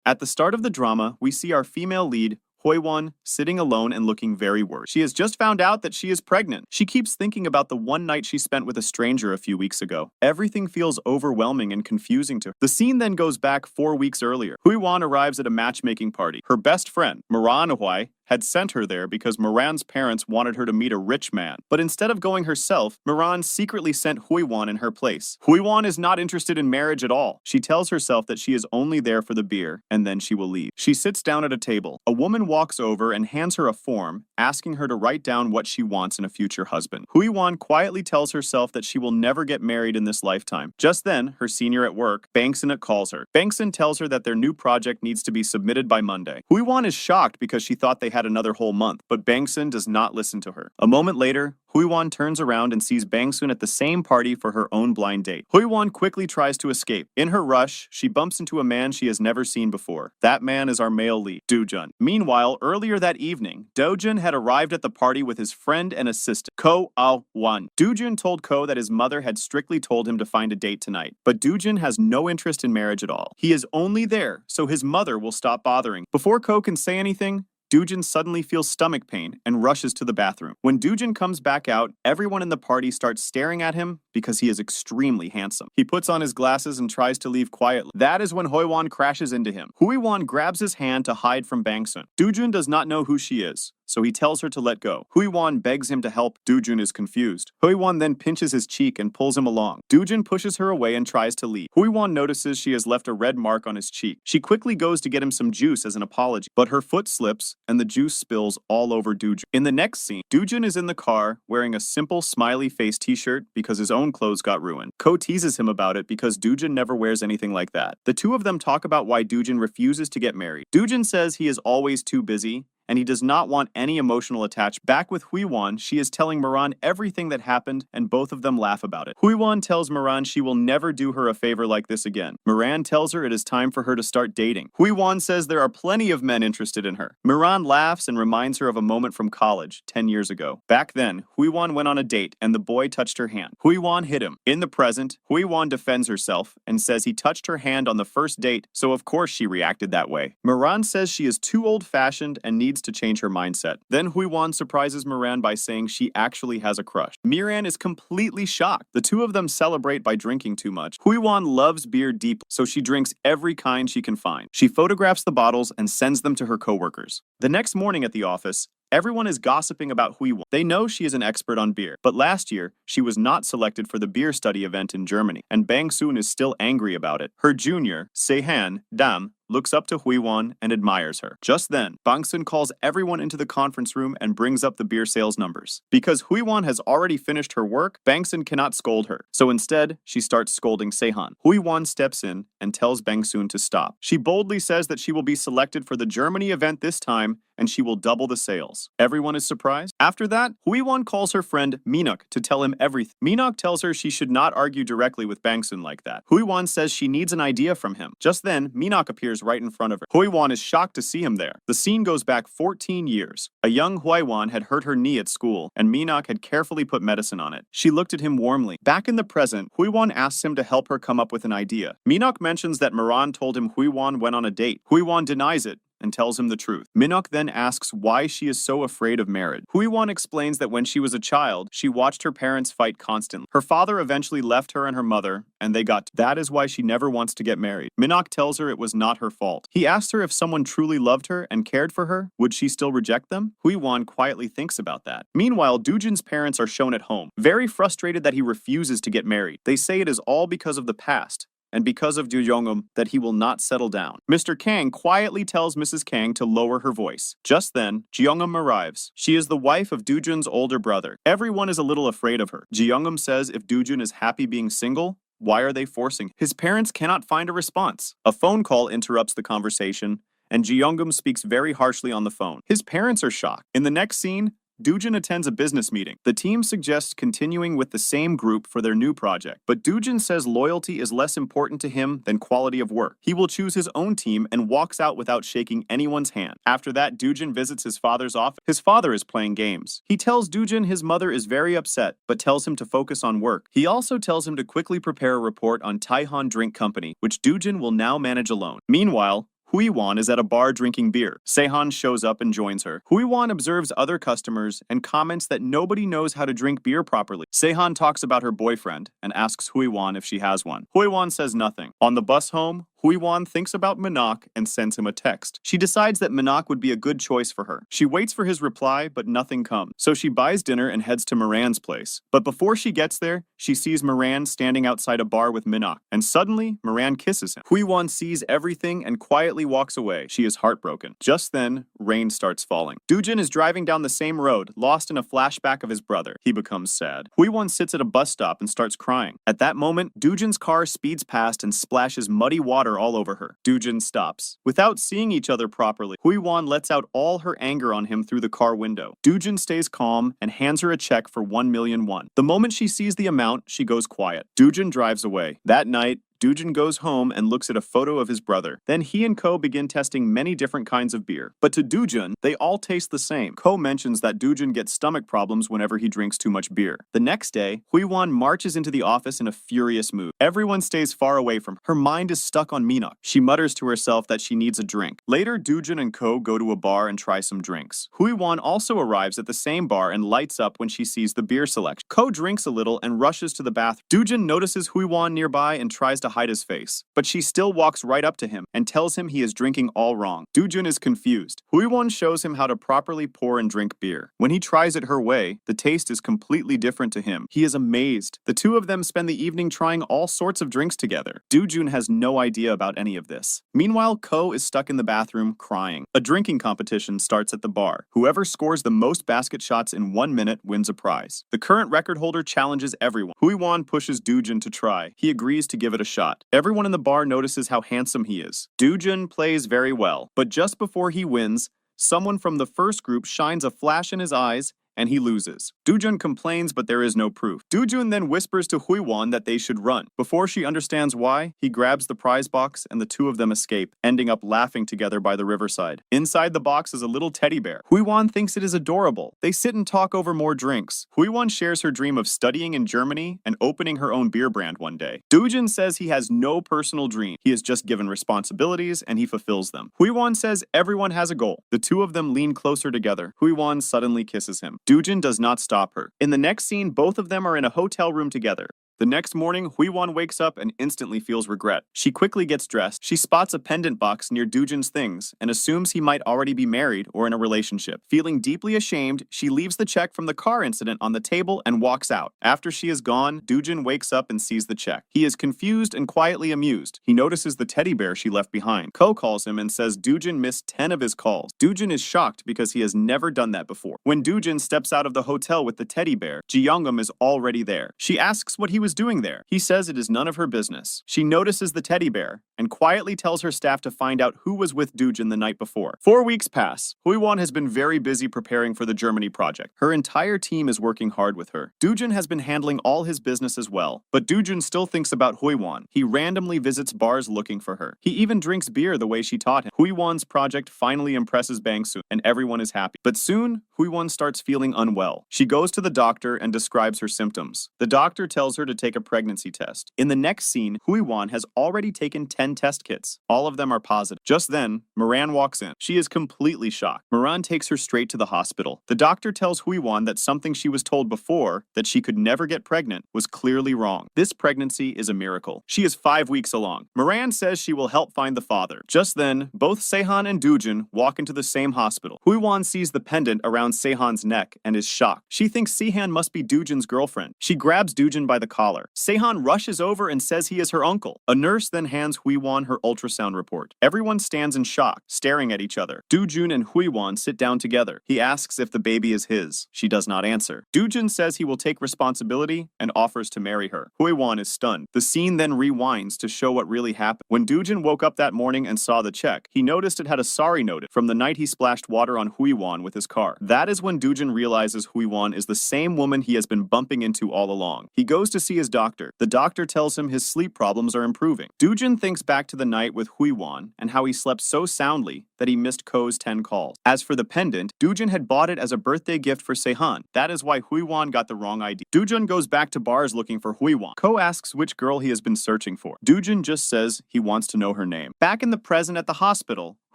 At the start of the drama, we see our female lead, Hoi-won, sitting alone and looking very worried. She has just found out that she is pregnant. She keeps thinking about the one night she spent with a stranger a few weeks ago. Everything feels overwhelming and confusing to her. The scene then goes back 4 weeks earlier. Hoi-won arrives at a matchmaking party. Her best friend, Moran Hwai, had sent her there because Moran's parents wanted her to meet a rich man. But instead of going herself, Moran secretly sent Hoi-won in her place. Hoi-won is not interested in marriage at all. She tells herself that she is only there for the beer, and then she will leave. She sits down at a table. A woman walks over and hands her a form, asking her to write down what she wants in a future husband. Hoi-won quietly tells herself that she will never get married in this lifetime. Just then, her senior at work, Bangsun, calls her. Bangsun tells her that their new project needs to be submitted by Monday. Hoi-won is shocked because she thought they had another whole month, but Bangsun does not listen to her. A moment later, Hoi-won turns around and sees Bangsun at the same party for her own blind date. Hoi-won quickly tries to escape. In her rush, she bumps into a man she has never seen before. That man is our male lead, Do-jun. Meanwhile, earlier that evening, Do-jun had arrived at the party with his friend and assistant, Ko Ah-won. Do-jun told Ko that his mother had strictly told him to find a date tonight, but Do-jun has no interest in marriage at all. He is only there so his mother will stop bothering. Before Ko can say anything, Do-jun suddenly feels stomach pain and rushes to the bathroom. When Do-jun comes back out, everyone in the party starts staring at him because he is extremely handsome. He puts on his glasses and tries to leave quietly. That is when Hoi-won crashes into him. Hoi-won grabs his hand to hide from Bangsun. Do-jun does not know who she is, so he tells her to let go. Hoi-won begs him to help. Do-jun is confused. Hoi-won then pinches his cheek and pulls him along. Do-jun pushes her away and tries to leave. Hoi-won notices she has left a red mark on his cheek. She quickly goes to get him some juice as an apology, but her foot slips and the juice spills all over Do-jun. In the next scene, Do-jun is in the car wearing a simple smiley face t-shirt because his own clothes got ruined. Ko teases him about it because Do-jun never wears anything like that. The two of them talk about why Do-jun refuses to get married. Do-jun says he is always too busy and he does not want any emotional attachment. Back with Hoi-won, she is telling Moran everything that happened, and both of them laugh about it. Hoi-won tells Moran she will never do her a favor like this again. Moran tells her it is time for her to start dating. Hoi-won says there are plenty of men interested in her. Moran laughs and reminds her of a moment from college 10 years ago. Back then, Hoi-won went on a date and the boy touched her hand. Hoi-won hit him. In the present, Hoi-won defends herself and says he touched her hand on the first date, so of course she reacted that way. Moran says she is too old-fashioned and needs to change her mindset. Then Hoi-won surprises Moran by saying she actually has a crush. Miran is completely shocked. The two of them celebrate by drinking too much. Hoi-won loves beer deeply, so she drinks every kind she can find. She photographs the bottles and sends them to her coworkers. The next morning at the office, everyone is gossiping about Hoi-won. They know she is an expert on beer, but last year, she was not selected for the beer study event in Germany, and Bangsun is still angry about it. Her junior, Se-han, Dam, looks up to Hoi-won and admires her. Just then, Bangsun calls everyone into the conference room and brings up the beer sales numbers. Because Hoi-won has already finished her work, Bangsun cannot scold her. So instead, she starts scolding Se-han. Hoi-won steps in and tells Bangsun to stop. She boldly says that she will be selected for the Germany event this time and she will double the sales. Everyone is surprised. After that, Hoi-won calls her friend Minok to tell him everything. Minok tells her she should not argue directly with Bangsun like that. Hoi-won says she needs an idea from him. Just then, Minok appears right in front of her. Hoi-won is shocked to see him there. The scene goes back 14 years. A young Hoi-won had hurt her knee at school, and Minok had carefully put medicine on it. She looked at him warmly. Back in the present, Hoi-won asks him to help her come up with an idea. Minok mentions that Moran told him Hoi-won went on a date. Hoi-won denies it and tells him the truth. Minok then asks why she is so afraid of marriage. Hoi-won explains that when she was a child, she watched her parents fight constantly. Her father eventually left her and her mother, and they got that is why she never wants to get married. Minok tells her it was not her fault. He asks her if someone truly loved her and cared for her, would she still reject them? Hoi-won quietly thinks about that. Meanwhile, Do-jun's parents are shown at home, very frustrated that he refuses to get married. They say it is all because of the past, and because of Do Youngum that he will not settle down. Mr. Kang quietly tells Mrs. Kang to lower her voice. Just then, Jeongum arrives. She is the wife of Do-jun's older brother. Everyone is a little afraid of her. Jeongum says if Do-jun is happy being single, why are they forcing? His parents cannot find a response. A phone call interrupts the conversation, and Jeongum speaks very harshly on the phone. His parents are shocked. In the next scene, Do-jun attends a business meeting. The team suggests continuing with the same group for their new project, but Do-jun says loyalty is less important to him than quality of work. He will choose his own team and walks out without shaking anyone's hand. After that, Do-jun visits his father's office. His father is playing games. He tells Do-jun his mother is very upset, but tells him to focus on work. He also tells him to quickly prepare a report on Taihan Drink Company, which Do-jun will now manage alone. Meanwhile, Huiwan is at a bar drinking beer. Sehan shows up and joins her. Huiwan observes other customers and comments that nobody knows how to drink beer properly. Sehan talks about her boyfriend and asks Huiwan if she has one. Huiwan says nothing. On the bus home, Huiwan thinks about Minak and sends him a text. She decides that Minak would be a good choice for her. She waits for his reply, but nothing comes. So she buys dinner and heads to Moran's place. But before she gets there, she sees Moran standing outside a bar with Minak. And suddenly, Moran kisses him. Huiwan sees everything and quietly walks away. She is heartbroken. Just then, rain starts falling. Dujin is driving down the same road, lost in a flashback of his brother. He becomes sad. Huiwan sits at a bus stop and starts crying. At that moment, Dujin's car speeds past and splashes muddy water all over her. Dujin stops. Without seeing each other properly, Huiwan lets out all her anger on him through the car window. Dujin stays calm and hands her a check for 1,000,000 won. The moment she sees the amount, she goes quiet. Dujin drives away. That night, Dujin goes home and looks at a photo of his brother. Then he and Ko begin testing many different kinds of beer. But to Dujin, they all taste the same. Ko mentions that Dujin gets stomach problems whenever he drinks too much beer. The next day, Huiwan marches into the office in a furious mood. Everyone stays far away from her. Her mind is stuck on Minak. She mutters to herself that she needs a drink. Later, Dujin and Ko go to a bar and try some drinks. Huiwan also arrives at the same bar and lights up when she sees the beer selection. Ko drinks a little and rushes to the bathroom. Dujin notices Huiwan nearby and tries to hide his face, but she still walks right up to him and tells him he is drinking all wrong. Dujin is confused. Huiwan shows him how to properly pour and drink beer. When he tries it her way, the taste is completely different to him. He is amazed. The two of them spend the evening trying all sorts of drinks together. Dujin has no idea about any of this. Meanwhile, Ko is stuck in the bathroom crying. A drinking competition starts at the bar. Whoever scores the most basket shots in 1 minute wins a prize. The current record holder challenges everyone. Huiwan pushes Dujin to try. He agrees to give it a shot. Everyone in the bar notices how handsome he is. Dujin plays very well, but just before he wins, someone from the first group shines a flash in his eyes and he loses. Dujin complains, but there is no proof. Dujin then whispers to Huiwan that they should run. Before she understands why, he grabs the prize box and the two of them escape, ending up laughing together by the riverside. Inside the box is a little teddy bear. Huiwan thinks it is adorable. They sit and talk over more drinks. Huiwan shares her dream of studying in Germany and opening her own beer brand one day. Dujin says he has no personal dream. He is just given responsibilities and he fulfills them. Huiwan says everyone has a goal. The two of them lean closer together. Huiwan suddenly kisses him. Dujin does not stop her. In the next scene, both of them are in a hotel room together. The next morning, Huiwan wakes up and instantly feels regret. She quickly gets dressed. She spots a pendant box near Dujin's things and assumes he might already be married or in a relationship. Feeling deeply ashamed, she leaves the check from the car incident on the table and walks out. After she is gone, Dujin wakes up and sees the check. He is confused and quietly amused. He notices the teddy bear she left behind. Ko calls him and says Dujin missed 10 of his calls. Dujin is shocked because he has never done that before. When Dujin steps out of the hotel with the teddy bear, Ji-youngum is already there. She asks what he was doing there. He says it is none of her business. She notices the teddy bear and quietly tells her staff to find out who was with Dujin the night before. 4 weeks pass. Huiwan has been very busy preparing for the Germany project. Her entire team is working hard with her. Dujin has been handling all his business as well, but Dujin still thinks about Huiwan. He randomly visits bars looking for her. He even drinks beer the way she taught him. Huiwan's project finally impresses Bangsu, and everyone is happy. But soon, Huiwan starts feeling unwell. She goes to the doctor and describes her symptoms. The doctor tells her to take a pregnancy test. In the next scene, Huiwan has already taken 10 test kits. All of them are positive. Just then, Moran walks in. She is completely shocked. Moran takes her straight to the hospital. The doctor tells Huiwan that something she was told before, that she could never get pregnant, was clearly wrong. This pregnancy is a miracle. She is 5 weeks along. Moran says she will help find the father. Just then, both Sehan and Dujin walk into the same hospital. Huiwan sees the pendant around Sehan's neck and is shocked. She thinks Sehan must be Dujin's girlfriend. She grabs Dujin by the collar. Sehan rushes over and says he is her uncle. A nurse then hands Huiwan her ultrasound report. Everyone stands in shock, staring at each other. Dujin and Huiwan sit down together. He asks if the baby is his. She does not answer. Dujin says he will take responsibility and offers to marry her. Huiwan is stunned. The scene then rewinds to show what really happened. When Dujin woke up that morning and saw the check, he noticed it had a sorry note from the night he splashed water on Huiwan with his car. That is when Dujin realizes Huiwan is the same woman he has been bumping into all along. He goes to see his doctor. The doctor tells him his sleep problems are improving. Doojin thinks back to the night with Huiwon and how he slept so soundly that he missed Ko's 10 calls. As for the pendant, Doojin had bought it as a birthday gift for Sehan. That is why Huiwon got the wrong idea. Doojin goes back to bars looking for Huiwon. Ko asks which girl he has been searching for. Doojin just says he wants to know her name. Back in the present at the hospital,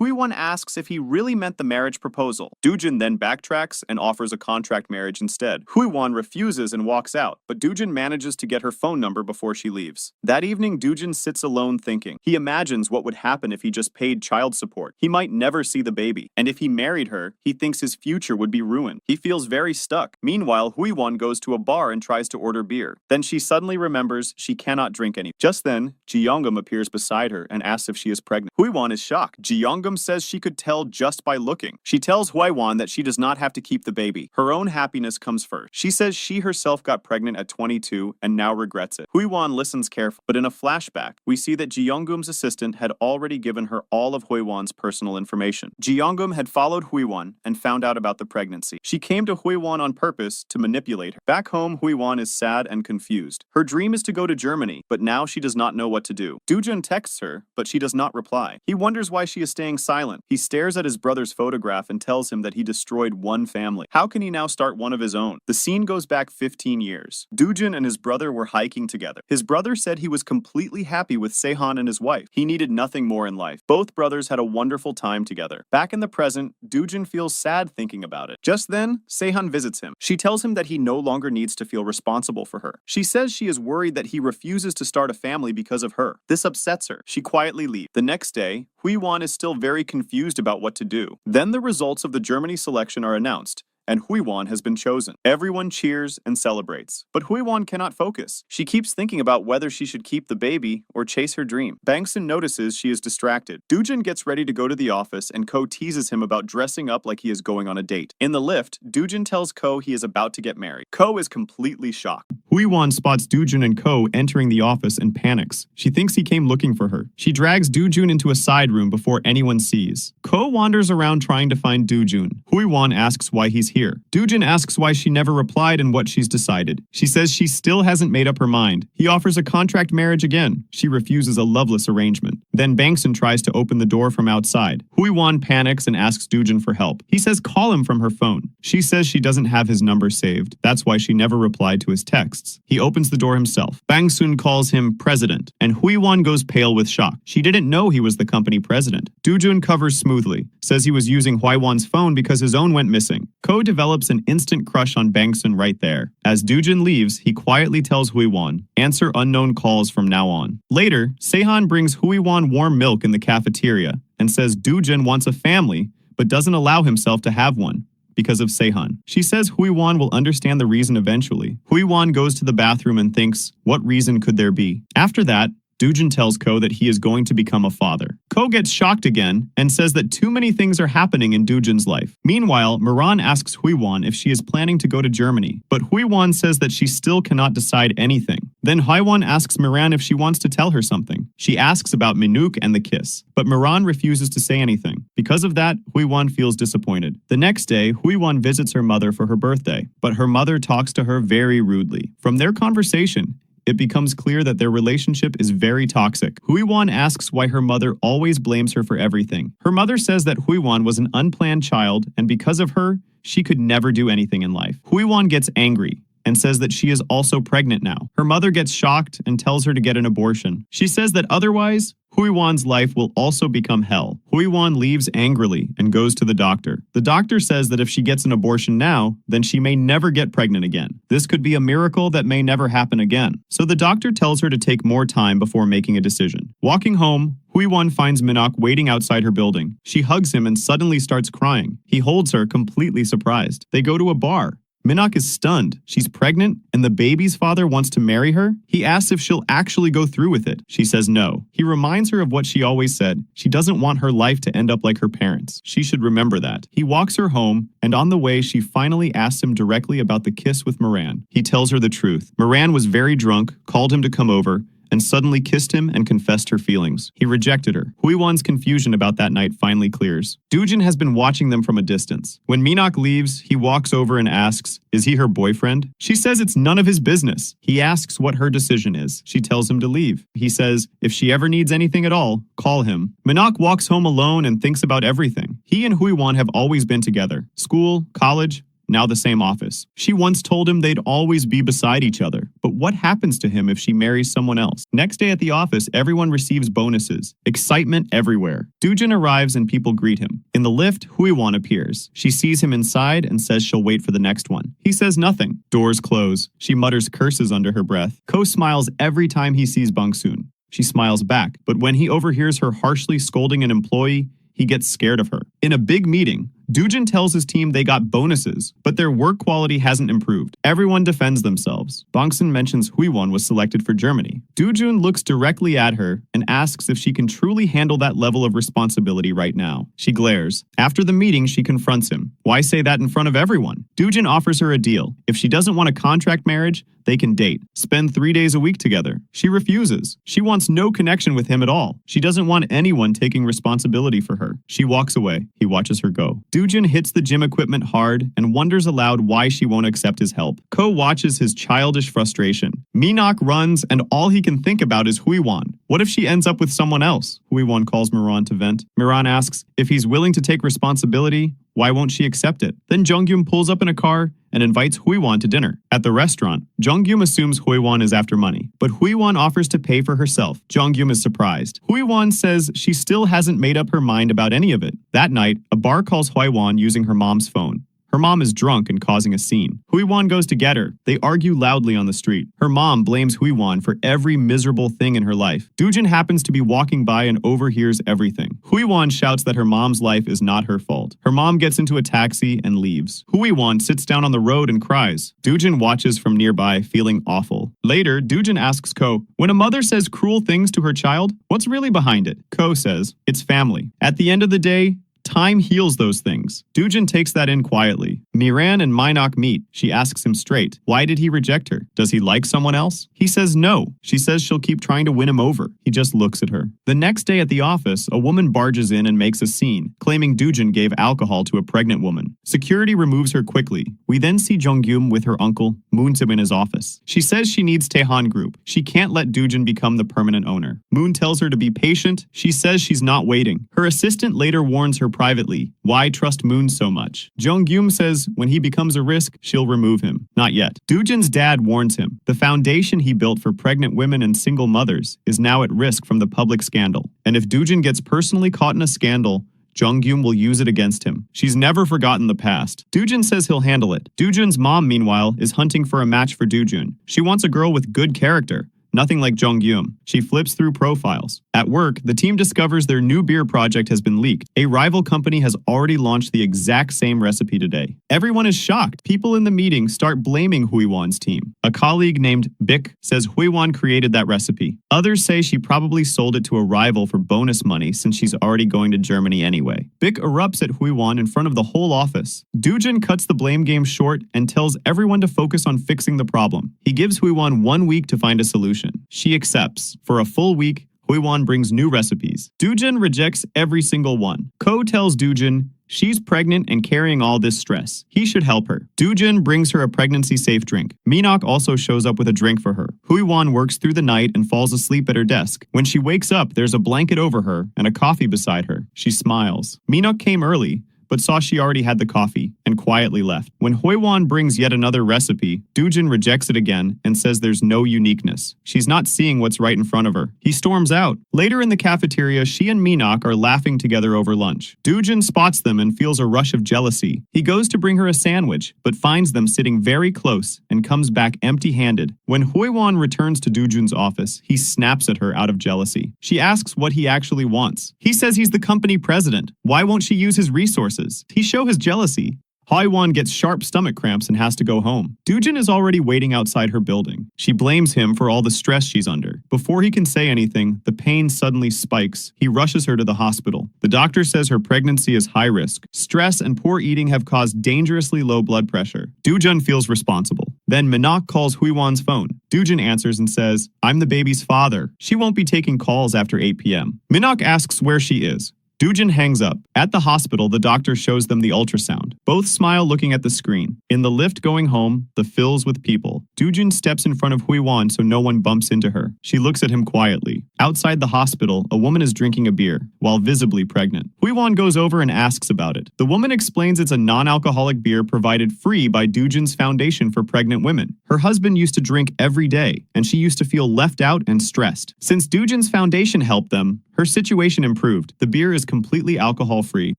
Huiwon asks if he really meant the marriage proposal. Doojin then backtracks and offers a contract marriage instead. Huiwon refuses and walks out, but Doojin manages to get her phone number before she leaves. That evening, Doojin sits alone thinking. He imagines what would happen if he just paid child support. He might never see the baby, and if he married her, he thinks his future would be ruined. He feels very stuck. Meanwhile, Huiwon goes to a bar and tries to order beer. Then she suddenly remembers she cannot drink any. Just then, Ji-youngum appears beside her and asks if she is pregnant. Huiwon is shocked. Ji-youngum says she could tell just by looking. She tells Huiwon that she does not have to keep the baby. Her own happiness comes first. She says she herself got pregnant at 22 and now regrets it. Huiwon listens carefully, but in a flashback, we see that Ji-youngum's assistant had already given her all of Huiwon's personal information. Ji-youngum had followed Huiwon and found out about the pregnancy. She came to Huiwon on purpose to manipulate her. Back home, Huiwon is sad and confused. Her dream is to go to Germany, but now she does not know what to do. Doojin texts her, but she does not reply. He wonders why she is staying silent. He stares at his brother's photograph and tells him that he destroyed one family. How can he now start one of his own? The scene goes back 15 years. Doojin and his brother were hiking together. His brother said he was completely happy with Sehan and his wife. He needed nothing more in life. Both brothers had a wonderful time together. Back in the present, Doojin feels sad thinking about it. Just then, Sehan visits him. She tells him that he no longer needs to feel responsible for her. She says she is worried that he refuses to start a family because of her. This upsets her. She quietly leaves. The next day, Huiwon is still very confused about what to do. Then the results of the Germany selection are announced, and Huiwon has been chosen. Everyone cheers and celebrates. But Huiwon cannot focus. She keeps thinking about whether she should keep the baby or chase her dream. Bangsun notices she is distracted. Doojin gets ready to go to the office, and Ko teases him about dressing up like he is going on a date. In the lift, Doojin tells Ko he is about to get married. Ko is completely shocked. Huiwon spots Doojin and Ko entering the office and panics. She thinks he came looking for her. She drags Doojin into a side room before anyone sees. Ko wanders around trying to find Doojin. Huiwon asks why he's here. Doojin asks why she never replied and what she's decided. She says she still hasn't made up her mind. He offers a contract marriage again. She refuses a loveless arrangement. Then Bangsun tries to open the door from outside. Huiwon panics and asks Doojin for help. He says call him from her phone. She says she doesn't have his number saved. That's why she never replied to his texts. He opens the door himself. Bangsun calls him president, and Huiwon goes pale with shock. She didn't know he was the company president. Doojin covers smoothly, says he was using Huiwon's phone because his own went missing. Ko develops an instant crush on Bangsun right there. As Doojin leaves, he quietly tells Huiwon, answer unknown calls from now on. Later, Sehan brings Huiwon warm milk in the cafeteria and says Doojin wants a family, but doesn't allow himself to have one because of Sehan. She says Huiwon will understand the reason eventually. Huiwon goes to the bathroom and thinks, what reason could there be? After that, Doojin tells Ko that he is going to become a father. Ko gets shocked again and says that too many things are happening in Doojin's life. Meanwhile, Miran asks Huiwon if she is planning to go to Germany, but Huiwon says that she still cannot decide anything. Then Huiwon asks Miran if she wants to tell her something. She asks about Minuk and the kiss, but Miran refuses to say anything. Because of that, Huiwon feels disappointed. The next day, Huiwon visits her mother for her birthday, but her mother talks to her very rudely. From their conversation, it becomes clear that their relationship is very toxic. Huiwon asks why her mother always blames her for everything. Her mother says that Huiwon was an unplanned child, and because of her, she could never do anything in life. Huiwon gets angry and says that she is also pregnant now. Her mother gets shocked and tells her to get an abortion. She says that otherwise, Huiwon's life will also become hell. Huiwon leaves angrily and goes to the doctor. The doctor says that if she gets an abortion now, then she may never get pregnant again. This could be a miracle that may never happen again. So the doctor tells her to take more time before making a decision. Walking home, Huiwon finds Minok waiting outside her building. She hugs him and suddenly starts crying. He holds her, completely surprised. They go to a bar. Minok is stunned. She's pregnant, and the baby's father wants to marry her? He asks if she'll actually go through with it. She says no. He reminds her of what she always said. She doesn't want her life to end up like her parents. She should remember that. He walks her home, and on the way, she finally asks him directly about the kiss with Moran. He tells her the truth. Moran was very drunk, called him to come over, and suddenly kissed him and confessed her feelings. He rejected her. Hui-won's confusion about that night finally clears. Dujin has been watching them from a distance. When Minok leaves, he walks over and asks, is he her boyfriend? She says it's none of his business. He asks what her decision is. She tells him to leave. He says, if she ever needs anything at all, call him. Minok walks home alone and thinks about everything. He and Hui-won have always been together. School, college, now the same office. She once told him they'd always be beside each other. But what happens to him if she marries someone else? Next day at the office, everyone receives bonuses. Excitement everywhere. Dujin arrives and people greet him. In the lift, Hui-won appears. She sees him inside and says she'll wait for the next one. He says nothing. Doors close. She mutters curses under her breath. Ko smiles every time he sees Bong-soon. She smiles back, but when he overhears her harshly scolding an employee, he gets scared of her. In a big meeting, Dujin tells his team they got bonuses, but their work quality hasn't improved. Everyone defends themselves. Bong-soon mentions Hui-won was selected for Germany. Dujin looks directly at her and asks if she can truly handle that level of responsibility right now. She glares. After the meeting, she confronts him. Why say that in front of everyone? Dujin offers her a deal. If she doesn't want a contract marriage, they can date. Spend 3 days a week together. She refuses. She wants no connection with him at all. She doesn't want anyone taking responsibility for her. She walks away. He watches her go. Dujin hits the gym equipment hard and wonders aloud why she won't accept his help. Ko watches his childish frustration. Minok runs and all he can think about is Hui-won. What if she ends up with someone else? Hui-won calls Miran to vent. Miran asks if he's willing to take responsibility, why won't she accept it? Then Jung-gyum pulls up in a car and invites Hui-won to dinner. At the restaurant, Jung-gyum assumes Hui-won is after money, but Hui-won offers to pay for herself. Jung-gyum is surprised. Hui-won says she still hasn't made up her mind about any of it. That night, a bar calls Hui-won using her mom's phone. Her mom is drunk and causing a scene. Hui-won goes to get her. They argue loudly on the street. Her mom blames Hui-won for every miserable thing in her life. Dujin happens to be walking by and overhears everything. Hui-won shouts that her mom's life is not her fault. Her mom gets into a taxi and leaves. Hui-won sits down on the road and cries. Dujin watches from nearby, feeling awful. Later, Dujin asks Ko, when a mother says cruel things to her child, what's really behind it? Ko says, it's family. At the end of the day, time heals those things. Dujin takes that in quietly. Miran and Minok meet. She asks him straight. Why did he reject her? Does he like someone else? He says no. She says she'll keep trying to win him over. He just looks at her. The next day at the office, a woman barges in and makes a scene, claiming Dujin gave alcohol to a pregnant woman. Security removes her quickly. We then see Jung-gyum with her uncle, Moon-sim, in his office. She says she needs Taehan Group. She can't let Dujin become the permanent owner. Moon tells her to be patient. She says she's not waiting. Her assistant later warns her privately. Why trust Moon so much? Jung-gyum says when he becomes a risk, she'll remove him. Not yet. Dujin's dad warns him. The foundation he built for pregnant women and single mothers is now at risk from the public scandal. And if Dujin gets personally caught in a scandal, Jung-gyum will use it against him. She's never forgotten the past. Dujin says he'll handle it. Dujin's mom, meanwhile, is hunting for a match for Dujin. She wants a girl with good character. Nothing like Jung-gyum. She flips through profiles. At work, the team discovers their new beer project has been leaked. A rival company has already launched the exact same recipe today. Everyone is shocked. People in the meeting start blaming Hui-won's team. A colleague named Bick says Hui-won created that recipe. Others say she probably sold it to a rival for bonus money since she's already going to Germany anyway. Bick erupts at Hui-won in front of the whole office. Dujin cuts the blame game short and tells everyone to focus on fixing the problem. He gives Hui-won 1 week to find a solution. She accepts. For a full week, Hui-won brings new recipes. Dujin rejects every single one. Ko tells Dujin she's pregnant and carrying all this stress. He should help her. Dujin brings her a pregnancy-safe drink. Minok also shows up with a drink for her. Hui-won works through the night and falls asleep at her desk. When she wakes up, there's a blanket over her and a coffee beside her. She smiles. Minok came early, but saw she already had the coffee and quietly left. When Hui-won brings yet another recipe, Dujin rejects it again and says there's no uniqueness. She's not seeing what's right in front of her. He storms out. Later in the cafeteria, she and Minok are laughing together over lunch. Dujin spots them and feels a rush of jealousy. He goes to bring her a sandwich, but finds them sitting very close and comes back empty-handed. When Hui-won returns to Dujin's office, he snaps at her out of jealousy. She asks what he actually wants. He says he's the company president. Why won't she use his resources? He shows his jealousy. Hwaiwan gets sharp stomach cramps and has to go home. Doojin is already waiting outside her building. She blames him for all the stress she's under. Before he can say anything, the pain suddenly spikes. He rushes her to the hospital. The doctor says her pregnancy is high risk. Stress and poor eating have caused dangerously low blood pressure. Doojin feels responsible. Then Minok calls Hwaiwan's phone. Doojin answers and says, "I'm the baby's father. She won't be taking calls after 8 p.m. Minok asks where she is. Doojin hangs up. At the hospital, the doctor shows them the ultrasound. Both smile looking at the screen. In the lift going home, the fills with people. Doojin steps in front of Hwaiwan so no one bumps into her. She looks at him quietly. Outside the hospital, a woman is drinking a beer, while visibly pregnant. Hwaiwan goes over and asks about it. The woman explains it's a non-alcoholic beer provided free by Doojin's Foundation for Pregnant Women. Her husband used to drink every day, and she used to feel left out and stressed. Since Doojin's foundation helped them, her situation improved. The beer is completely alcohol-free.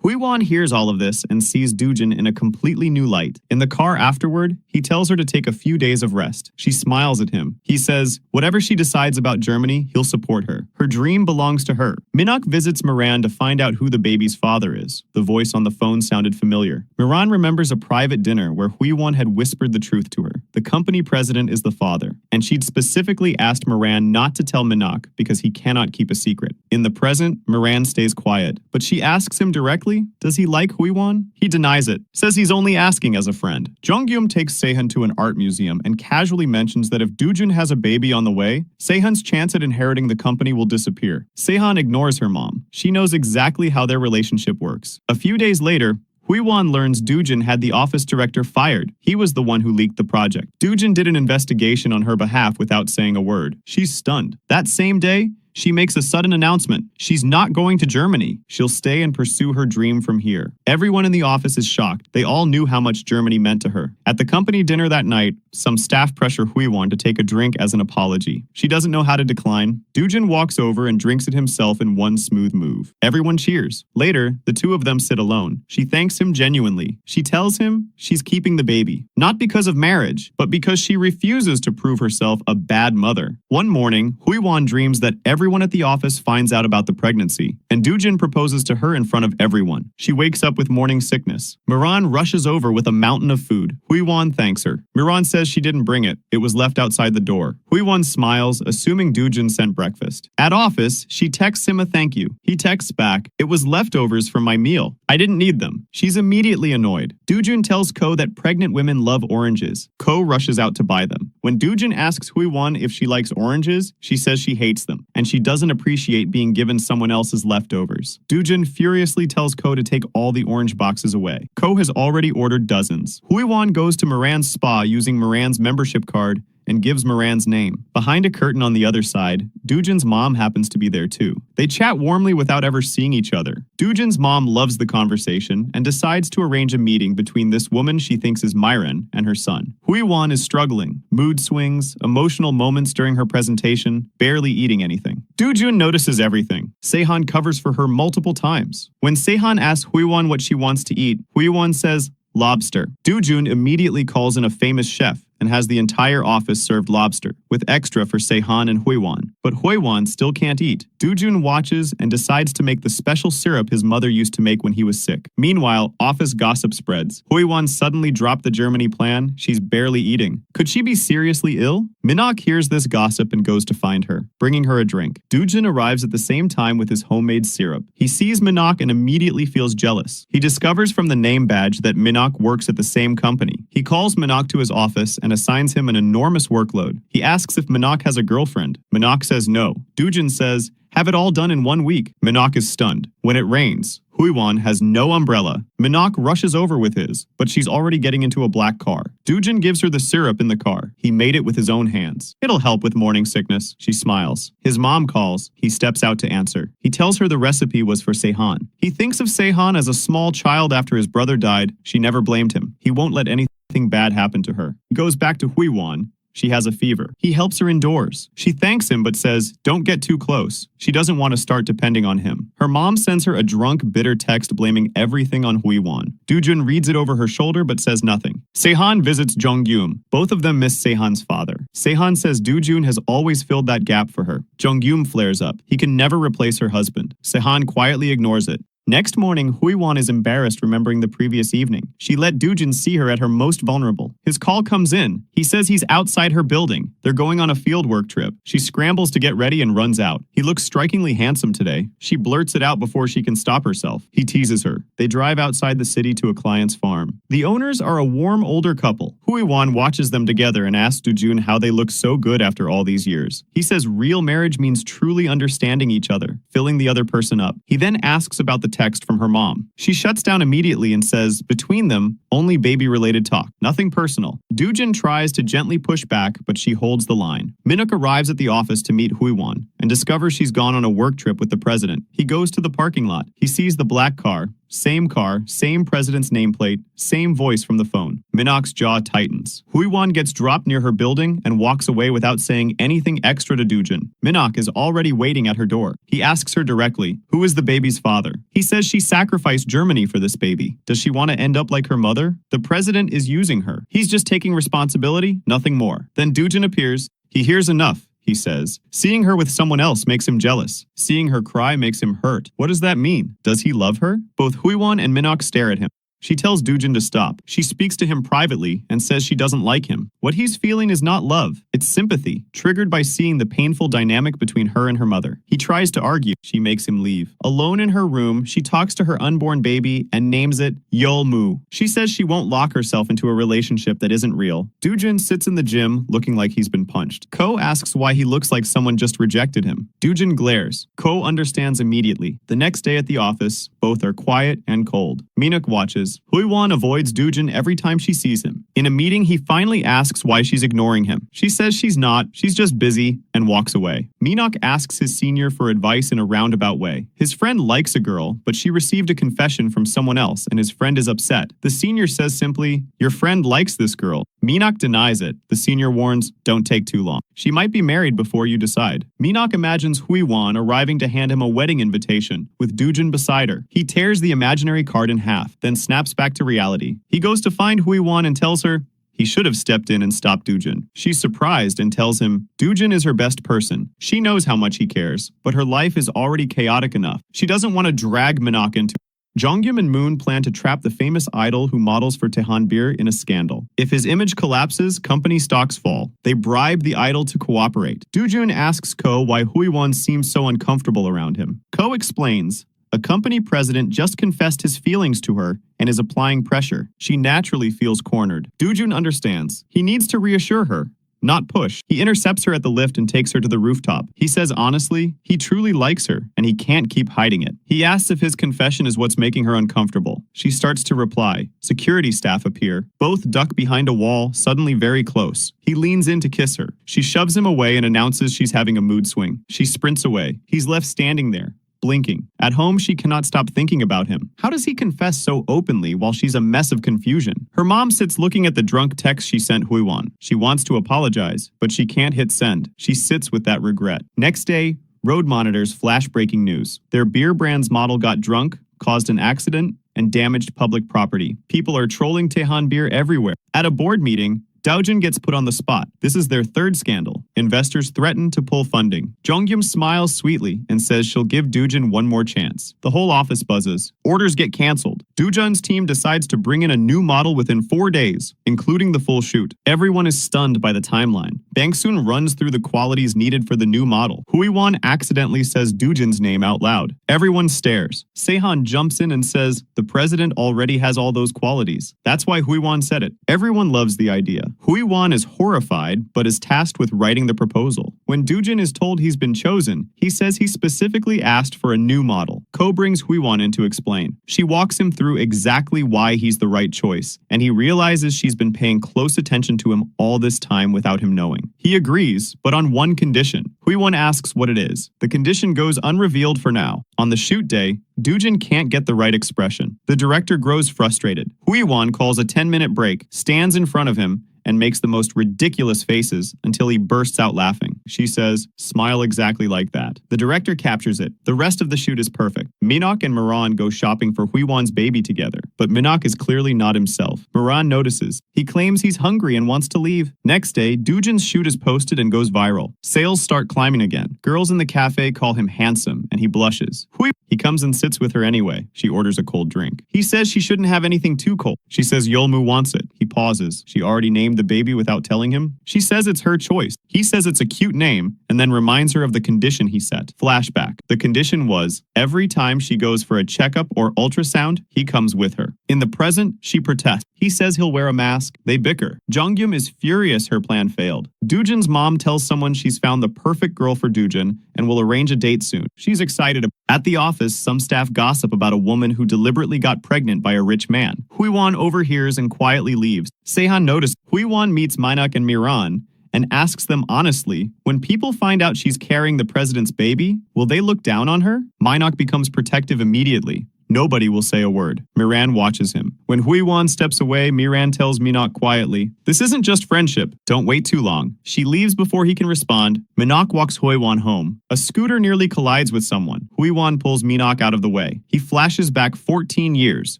Hwaiwan hears all of this and sees Doojin in a completely new light. In the car afterward, he tells her to take a few days of rest. She smiles at him. He says, whatever she decides about Germany, he'll support her. Her dream belongs to her. Minok visits Moran to find out who the baby's father is. The voice on the phone sounded familiar. Moran remembers a private dinner where Hwaiwan had whispered the truth to her. The company president is the father, and she'd specifically asked Moran not to tell Minok because he cannot keep a secret. In the present, Moran stays quiet, but she asks him directly, does he like Hwaiwan? He denies it, says he's only asking as a friend. Jonggyum takes Sehun to an art museum and casually mentions that if Doojin has a baby on the way, Sehun's chance at inheriting the company will disappear. Sehun ignores her mom. She knows exactly how their relationship works. A few days later, Hwaiwan learns Doojin had the office director fired. He was the one who leaked the project. Doojin did an investigation on her behalf without saying a word. She's stunned. That same day, she makes a sudden announcement. She's not going to Germany. She'll stay and pursue her dream from here. Everyone in the office is shocked. They all knew how much Germany meant to her. At the company dinner that night, some staff pressure Hwaiwan to take a drink as an apology. She doesn't know how to decline. Doojin walks over and drinks it himself in one smooth move. Everyone cheers. Later, the two of them sit alone. She thanks him genuinely. She tells him she's keeping the baby. Not because of marriage, but because she refuses to prove herself a bad mother. One morning, Hwaiwan dreams that everyone at the office finds out about the pregnancy, and Doojin proposes to her in front of everyone. She wakes up with morning sickness. Moran rushes over with a mountain of food. Hwaiwan thanks her. Moran says she didn't bring it. It was left outside the door. Hwaiwan smiles, assuming Doojin sent breakfast. At office, she texts him a thank you. He texts back, it was leftovers from my meal. I didn't need them. She's immediately annoyed. Doojin tells Ko that pregnant women love oranges. Ko rushes out to buy them. When Doojin asks Hwaiwan if she likes oranges, she says she hates them, and she doesn't appreciate being given someone else's leftovers. Doojin furiously tells Ko to take all the orange boxes away. Ko has already ordered dozens. Hwaiwan goes to Moran's spa using Moran's membership card and gives Moran's name. Behind a curtain on the other side, Doojin's mom happens to be there too. They chat warmly without ever seeing each other. Doojin's mom loves the conversation and decides to arrange a meeting between this woman she thinks is Myron and her son. Hwaiwan is struggling. Mood swings, emotional moments during her presentation, barely eating anything. Doojin notices everything. Sehun covers for her multiple times. When Sehun asks Hwaiwan what she wants to eat, Hwaiwan says, lobster. Doojin immediately calls in a famous chef and has the entire office served lobster, with extra for Sehun and Hwaiwan. But Hwaiwan still can't eat. Doojin watches and decides to make the special syrup his mother used to make when he was sick. Meanwhile, office gossip spreads. Hwaiwan suddenly dropped the Germany plan. She's barely eating. Could she be seriously ill? Minok hears this gossip and goes to find her, bringing her a drink. Doojin arrives at the same time with his homemade syrup. He sees Minok and immediately feels jealous. He discovers from the name badge that Minok works at the same company. He calls Minok to his office and assigns him an enormous workload. He asks if Minok has a girlfriend. Minok says no. Doojin says, have it all done in 1 week. Minok is stunned. When it rains, Hwaiwan has no umbrella. Minok rushes over with his, but she's already getting into a black car. Doojin gives her the syrup in the car. He made it with his own hands. It'll help with morning sickness. She smiles. His mom calls. He steps out to answer. He tells her the recipe was for Sehun. He thinks of Sehun as a small child after his brother died. She never blamed him. He won't let anything bad happen to her. He goes back to Hwaiwan. She has a fever. He helps her indoors. She thanks him but says, don't get too close. She doesn't want to start depending on him. Her mom sends her a drunk, bitter text blaming everything on Hwaiwan. Doojin reads it over her shoulder but says nothing. Sehun visits Jonggyum. Both of them miss Sehun's father. Sehun says Doojin has always filled that gap for her. Jonggyum flares up. He can never replace her husband. Sehun quietly ignores it. Next morning, Hui-won is embarrassed remembering the previous evening. She let Doojin see her at her most vulnerable. His call comes in. He says he's outside her building. They're going on a fieldwork trip. She scrambles to get ready and runs out. He looks strikingly handsome today. She blurts it out before she can stop herself. He teases her. They drive outside the city to a client's farm. The owners are a warm older couple. Hui-won watches them together and asks Doojin how they look so good after all these years. He says real marriage means truly understanding each other, filling the other person up. He then asks about the text from her mom. She shuts down immediately and says, between them, only baby-related talk, nothing personal. Doojin tries to gently push back, but she holds the line. Minuk arrives at the office to meet Hui-won and discovers she's gone on a work trip with the president. He goes to the parking lot. He sees the black car, same president's nameplate, same voice from the phone. Minok's jaw tightens. Hui-won gets dropped near her building and walks away without saying anything extra to Doojin. Minok is already waiting at her door. He asks her directly, who is the baby's father? He says she sacrificed Germany for this baby. Does she want to end up like her mother? The president is using her. He's just taking responsibility, nothing more. Then Doojin appears. He hears enough. He says. Seeing her with someone else makes him jealous. Seeing her cry makes him hurt. What does that mean? Does he love her? Both Hui-won and Minok stare at him. She tells Doojin to stop. She speaks to him privately and says she doesn't like him. What he's feeling is not love. It's sympathy, triggered by seeing the painful dynamic between her and her mother. He tries to argue. She makes him leave. Alone in her room, she talks to her unborn baby and names it Yol-mu. She says she won't lock herself into a relationship that isn't real. Doojin sits in the gym looking like he's been punched. Ko asks why he looks like someone just rejected him. Doojin glares. Ko understands immediately. The next day at the office, both are quiet and cold. Minuk watches. Hui-won avoids Doojin every time she sees him. In a meeting, he finally asks why she's ignoring him. She says she's not, she's just busy, and walks away. Minok asks his senior for advice in a roundabout way. His friend likes a girl, but she received a confession from someone else, and his friend is upset. The senior says simply, your friend likes this girl. Minok denies it. The senior warns, don't take too long. She might be married before you decide. Minok imagines Hui-won arriving to hand him a wedding invitation, with Doojin beside her. He tears the imaginary card in half, then snaps back to reality. He goes to find Hui-won and tells her, he should have stepped in and stopped Doojin. She's surprised and tells him, Doojin is her best person. She knows how much he cares, but her life is already chaotic enough. She doesn't want to drag Minok into it. Jonghyun and Moon plan to trap the famous idol who models for Taehanbir in a scandal. If his image collapses, company stocks fall. They bribe the idol to cooperate. Doojin asks Ko why Hui-won seems so uncomfortable around him. Ko explains, a company president just confessed his feelings to her and is applying pressure. She naturally feels cornered. Doojin understands. He needs to reassure her, not push. He intercepts her at the lift and takes her to the rooftop. He says honestly, he truly likes her, and he can't keep hiding it. He asks if his confession is what's making her uncomfortable. She starts to reply. Security staff appear. Both duck behind a wall, suddenly very close. He leans in to kiss her. She shoves him away and announces she's having a mood swing. She sprints away. He's left standing there, blinking. At home, she cannot stop thinking about him. How does he confess so openly while she's a mess of confusion? Her mom sits looking at the drunk text she sent Hui-won. She wants to apologize, but she can't hit send. She sits with that regret. Next day, road monitors flash breaking news. Their beer brand's model got drunk, caused an accident, and damaged public property. People are trolling Taehanbir everywhere. At a board meeting, Doojin gets put on the spot. This is their third scandal. Investors threaten to pull funding. Jonghyun smiles sweetly and says she'll give Doojin one more chance. The whole office buzzes. Orders get canceled. Doojin's team decides to bring in a new model within 4 days, including the full shoot. Everyone is stunned by the timeline. Bang-soon runs through the qualities needed for the new model. Hui-won accidentally says Doojin's name out loud. Everyone stares. Sehan jumps in and says, the president already has all those qualities. That's why Hui-won said it. Everyone loves the idea. Hui-won is horrified, but is tasked with writing the proposal. When Doojin is told he's been chosen, he says he specifically asked for a new model. Ko brings Hui-won in to explain. She walks him through exactly why he's the right choice, and he realizes she's been paying close attention to him all this time without him knowing. He agrees, but on one condition. Hui-won asks what it is. The condition goes unrevealed for now. On the shoot day, Doojin can't get the right expression. The director grows frustrated. Hui-won calls a 10-minute break, stands in front of him, and makes the most ridiculous faces until he bursts out laughing. She says, "Smile exactly like that." The director captures it. The rest of the shoot is perfect. Minok and Miran go shopping for Huiwan's baby together, but Minok is clearly not himself. Miran notices. He claims he's hungry and wants to leave. Next day, Dujin's shoot is posted and goes viral. Sales start climbing again. Girls in the cafe call him handsome, and he blushes. He comes and sits with her anyway. She orders a cold drink. He says she shouldn't have anything too cold. She says Yolmu wants it. He pauses. She already named the baby without telling him. She says it's her choice. He says it's a cute name, and then reminds her of the condition he set. Flashback. The condition was, every time she goes for a checkup or ultrasound, he comes with her. In the present, she protests. He says he'll wear a mask. They bicker. Jonghyun is furious her plan failed. Dujin's mom tells someone she's found the perfect girl for Dujin and will arrange a date soon. She's excited. At the office, some staff gossip about a woman who deliberately got pregnant by a rich man. Huiwan overhears and quietly leaves. Sehan notices. Huiwan meets Minok and Miran and asks them honestly, when people find out she's carrying the president's baby, will they look down on her? Minok becomes protective immediately. Nobody will say a word. Miran watches him. When Huiwan steps away, Miran tells Minok quietly, "This isn't just friendship. Don't wait too long." She leaves before he can respond. Minok walks Huiwan home. A scooter nearly collides with someone. Huiwan pulls Minok out of the way. He flashes back 14 years.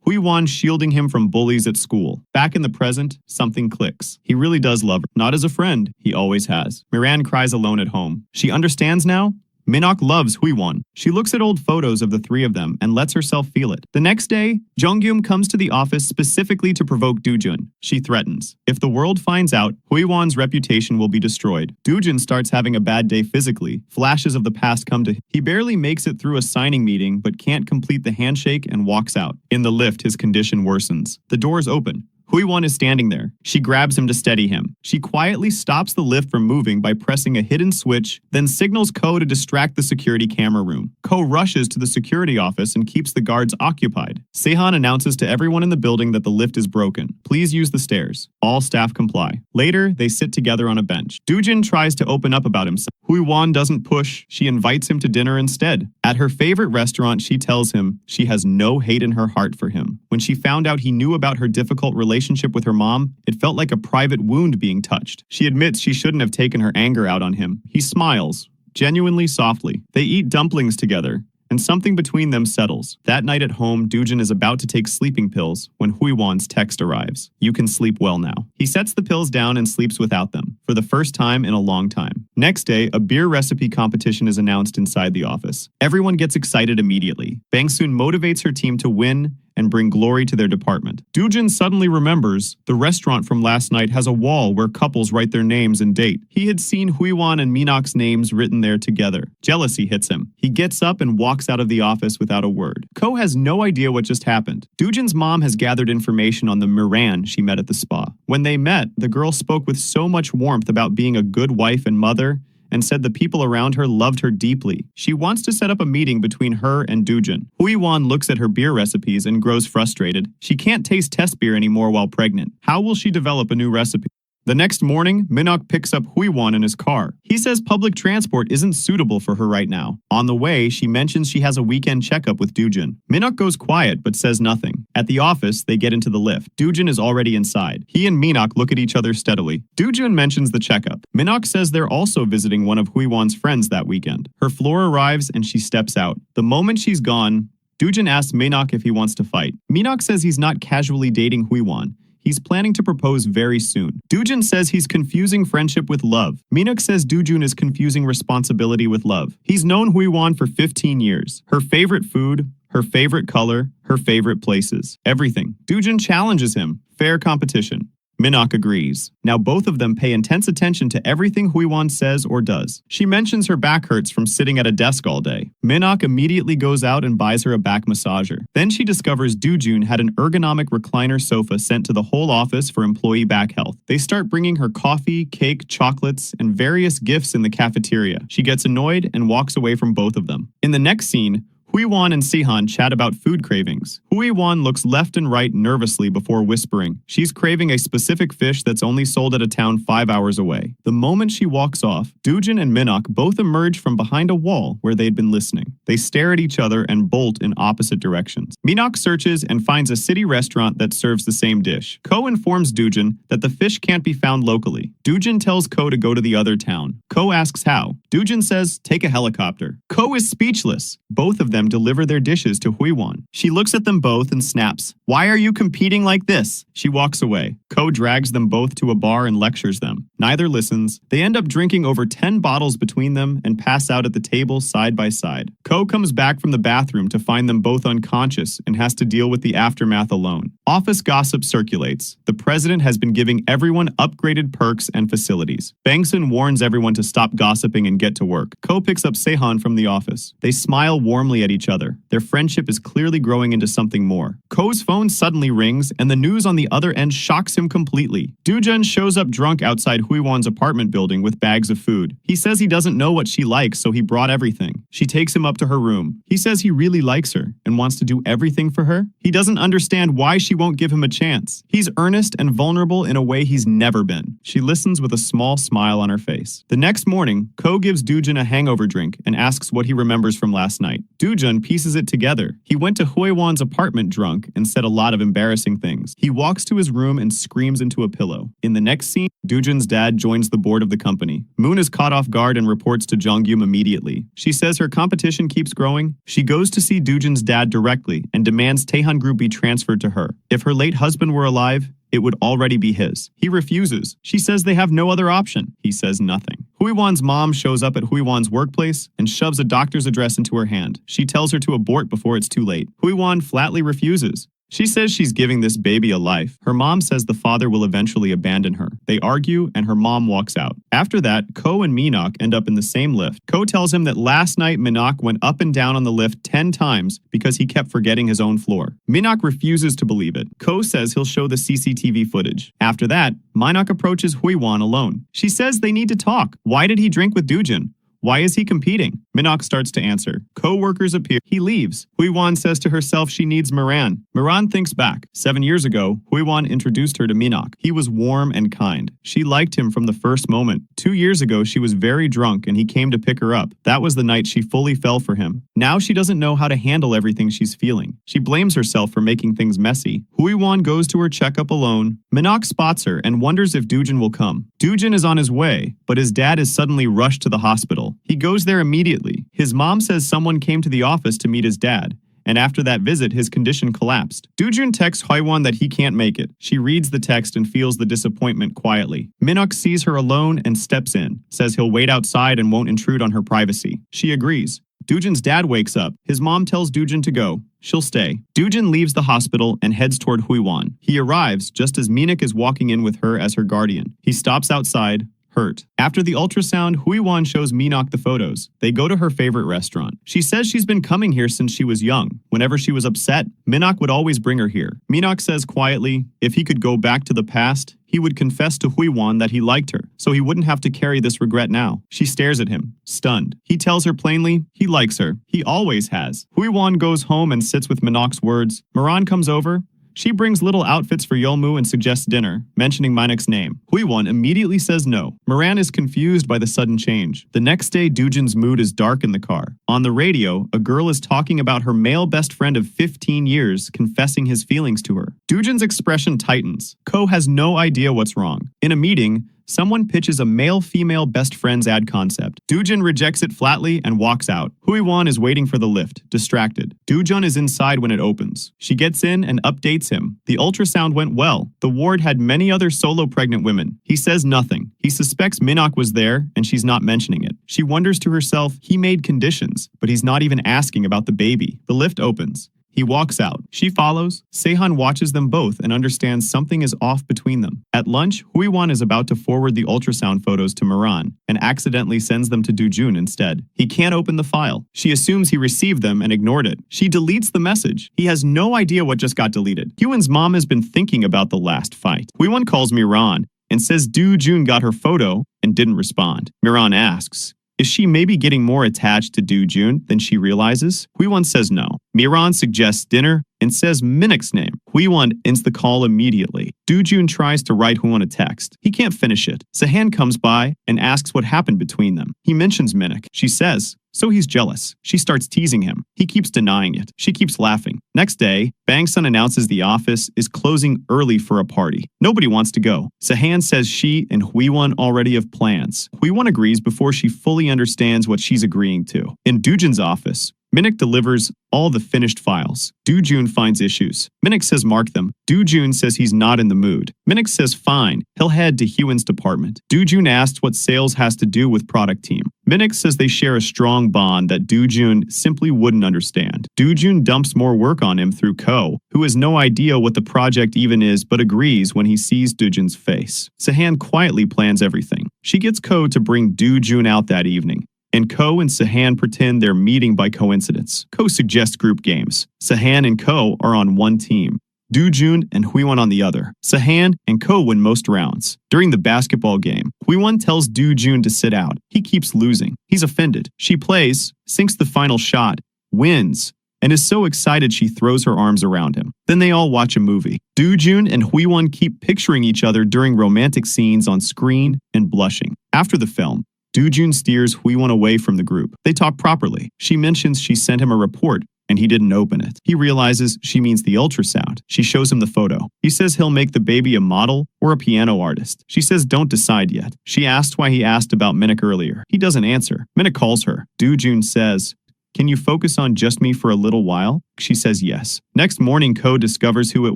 Huiwan shielding him from bullies at school. Back in the present, something clicks. He really does love her. Not as a friend. He always has. Miran cries alone at home. She understands now. Minok loves Huiwan. She looks at old photos of the three of them and lets herself feel it. The next day, Jonghyun comes to the office specifically to provoke Dujin. She threatens. If the world finds out, Huiwan's reputation will be destroyed. Dujin starts having a bad day physically. Flashes of the past come to him. He barely makes it through a signing meeting but can't complete the handshake and walks out. In the lift, his condition worsens. The doors open. Huiwan is standing there. She grabs him to steady him. She quietly stops the lift from moving by pressing a hidden switch, then signals Ko to distract the security camera room. Ko rushes to the security office and keeps the guards occupied. Sehan announces to everyone in the building that the lift is broken. Please use the stairs. All staff comply. Later, they sit together on a bench. Dujin tries to open up about himself. Huiwan doesn't push. She invites him to dinner instead. At her favorite restaurant, she tells him she has no hate in her heart for him. When she found out he knew about her difficult relationship with her mom, it felt like a private wound being touched. She admits she shouldn't have taken her anger out on him. He smiles, genuinely softly. They eat dumplings together, and something between them settles. That night at home, Dujin is about to take sleeping pills when Huiwan's text arrives. "You can sleep well now." He sets the pills down and sleeps without them, for the first time in a long time. Next day, a beer recipe competition is announced inside the office. Everyone gets excited immediately. Bangsoon motivates her team to win and bring glory to their department. Dujin suddenly remembers the restaurant from last night has a wall where couples write their names and date. He had seen Huiwan and Minok's names written there together. Jealousy hits him. He gets up and walks out of the office without a word. Ko has no idea what just happened. Dujin's mom has gathered information on the Miran she met at the spa. When they met, the girl spoke with so much warmth about being a good wife and mother, and said the people around her loved her deeply. She wants to set up a meeting between her and Dujin. Huiwan looks at her beer recipes and grows frustrated. She can't taste test beer anymore while pregnant. How will she develop a new recipe? The next morning, Minok picks up Huiwan in his car. He says public transport isn't suitable for her right now. On the way, she mentions she has a weekend checkup with Dujin. Minok goes quiet but says nothing. At the office, they get into the lift. Dujin is already inside. He and Minok look at each other steadily. Dujin mentions the checkup. Minok says they're also visiting one of Huiwan's friends that weekend. Her floor arrives and she steps out. The moment she's gone, Dujin asks Minok if he wants to fight. Minok says he's not casually dating Huiwan. He's planning to propose very soon. Dujin says he's confusing friendship with love. Minok says Dujin is confusing responsibility with love. He's known Huiwan for 15 years. Her favorite food, her favorite color, her favorite places. Everything. Dujin challenges him. Fair competition. Minok agrees. Now both of them pay intense attention to everything Huiwan says or does. She mentions her back hurts from sitting at a desk all day. Minok immediately goes out and buys her a back massager. Then she discovers Dujun had an ergonomic recliner sofa sent to the whole office for employee back health. They start bringing her coffee, cake, chocolates, and various gifts in the cafeteria. She gets annoyed and walks away from both of them. In the next scene, Hui-wan and Sihan chat about food cravings. Hui-wan looks left and right nervously before whispering. She's craving a specific fish that's only sold at a town 5 hours away. The moment she walks off, Doojin and Minok both emerge from behind a wall where they'd been listening. They stare at each other and bolt in opposite directions. Minok searches and finds a city restaurant that serves the same dish. Ko informs Doojin that the fish can't be found locally. Doojin tells Ko to go to the other town. Ko asks how. Doojin says, take a helicopter. Ko is speechless. Both of them deliver their dishes to Hui-wan. She looks at them both and snaps, "Why are you competing like this?" She walks away. Ko drags them both to a bar and lectures them. Neither listens. They end up drinking over 10 bottles between them and pass out at the table side by side. Ko comes back from the bathroom to find them both unconscious and has to deal with the aftermath alone. Office gossip circulates. The president has been giving everyone upgraded perks and facilities. Bangsun warns everyone to stop gossiping and get to work. Ko picks up Sehan from the office. They smile warmly at each other. Their friendship is clearly growing into something more. Ko's phone suddenly rings, and the news on the other end shocks him completely. Doojin shows up drunk outside Hui-wan's apartment building with bags of food. He says he doesn't know what she likes, so he brought everything. She takes him up to her room. He says he really likes her and wants to do everything for her. He doesn't understand why she won't give him a chance. He's earnest and vulnerable in a way he's never been. She listens with a small smile on her face. The next morning, Ko gives Doojin a hangover drink and asks what he remembers from last night. Doojin pieces it together. He went to Hui-wan's apartment drunk and said a lot of embarrassing things. He walks to his room and screams into a pillow. In the next scene, Doojin's dad joins the board of the company. Moon is caught off guard and reports to Jonghyum immediately. She says her competition keeps growing. She goes to see Doojin's dad directly and demands Taehan Group be transferred to her. If her late husband were alive, it would already be his. He refuses. She says they have no other option. He says nothing. Hui-wan's mom shows up at Hui-wan's workplace and shoves a doctor's address into her hand. She tells her to abort before it's too late. Hui-wan flatly refuses. She says she's giving this baby a life. Her mom says the father will eventually abandon her. They argue, and her mom walks out. After that, Ko and Minok end up in the same lift. Ko tells him that last night Minok went up and down on the lift 10 times because he kept forgetting his own floor. Minok refuses to believe it. Ko says he'll show the CCTV footage. After that, Minok approaches Hui-wan alone. She says they need to talk. Why did he drink with Doojin? Why is he competing? Minok starts to answer. Co-workers appear. He leaves. Hui-wan says to herself she needs Moran. Moran thinks back. 7 years ago, Hui-wan introduced her to Minok. He was warm and kind. She liked him from the first moment. 2 years ago, she was very drunk and he came to pick her up. That was the night she fully fell for him. Now she doesn't know how to handle everything she's feeling. She blames herself for making things messy. Hui-wan goes to her checkup alone. Minok spots her and wonders if Doojin will come. Doojin is on his way, but his dad is suddenly rushed to the hospital. He goes there immediately. His mom says someone came to the office to meet his dad, and after that visit, his condition collapsed. Doojin texts Hui-wan that he can't make it. She reads the text and feels the disappointment quietly. Minok sees her alone and steps in, says he'll wait outside and won't intrude on her privacy. She agrees. Doojin's dad wakes up. His mom tells Doojin to go. She'll stay. Doojin leaves the hospital and heads toward Hui-wan. He arrives just as Minok is walking in with her as her guardian. He stops outside, hurt. After the ultrasound, Hui-wan shows Minok the photos. They go to her favorite restaurant. She says she's been coming here since she was young. Whenever she was upset, Minok would always bring her here. Minok says quietly, if he could go back to the past, he would confess to Hui-wan that he liked her, so he wouldn't have to carry this regret now. She stares at him, stunned. He tells her plainly, he likes her. He always has. Hui-wan goes home and sits with Minok's words. Moran comes over. She brings little outfits for Yeolmu and suggests dinner, mentioning Minok's name. Hui-wan immediately says no. Moran is confused by the sudden change. The next day, Doojin's mood is dark in the car. On the radio, a girl is talking about her male best friend of 15 years confessing his feelings to her. Doojin's expression tightens. Ko has no idea what's wrong. In a meeting, someone pitches a male-female best friends ad concept. Doojin rejects it flatly and walks out. Hui-wan is waiting for the lift, distracted. Doojin is inside when it opens. She gets in and updates him. The ultrasound went well. The ward had many other solo pregnant women. He says nothing. He suspects Minok was there, and she's not mentioning it. She wonders to herself, he made conditions, but he's not even asking about the baby. The lift opens. He walks out. She follows. Sehan watches them both and understands something is off between them. At lunch, Hui-wan is about to forward the ultrasound photos to Moran and accidentally sends them to Doojin instead. He can't open the file. She assumes he received them and ignored it. She deletes the message. He has no idea what just got deleted. Hyun's mom has been thinking about the last fight. Hui-wan calls Miran and says Doojin got her photo and didn't respond. Miran asks, Is she maybe getting more attached to Do-jun than she realizes? Hui-won says no. Miran suggests dinner and says Minek's name. Hui-won ends the call immediately. Do-jun tries to write Hui-won a text. He can't finish it. Se-han comes by and asks what happened between them. He mentions Minek. She says, so he's jealous. She starts teasing him. He keeps denying it. She keeps laughing. Next day, Bang-sun announces the office is closing early for a party. Nobody wants to go. Se-han says she and Hui-won already have plans. Hui-won agrees before she fully understands what she's agreeing to. In Do-jun's office, Minek delivers all the finished files. Do-jun finds issues. Minek says mark them. Do-jun says he's not in the mood. Minek says fine, he'll head to Hyun's department. Do-jun asks what sales has to do with product team. Minek says they share a strong bond that Do-jun simply wouldn't understand. Do-jun dumps more work on him through Ko, who has no idea what the project even is but agrees when he sees Do-jun's face. Se-han quietly plans everything. She gets Ko to bring Do-jun out that evening. And Ko and Se-han pretend they're meeting by coincidence. Ko suggests group games. Se-han and Ko are on one team. Do-jun and Hui-won on the other. Se-han and Ko win most rounds. During the basketball game, Hui-won tells Do-jun to sit out. He keeps losing. He's offended. She plays, sinks the final shot, wins, and is so excited she throws her arms around him. Then they all watch a movie. Do-jun and Hui-won keep picturing each other during romantic scenes on screen and blushing. After the film, Do-jun steers Hui-won away from the group. They talk properly. She mentions she sent him a report and he didn't open it. He realizes she means the ultrasound. She shows him the photo. He says he'll make the baby a model or a piano artist. She says don't decide yet. She asks why he asked about Minek earlier. He doesn't answer. Minek calls her. Do-jun says, can you focus on just me for a little while? She says yes. Next morning, Ko discovers who it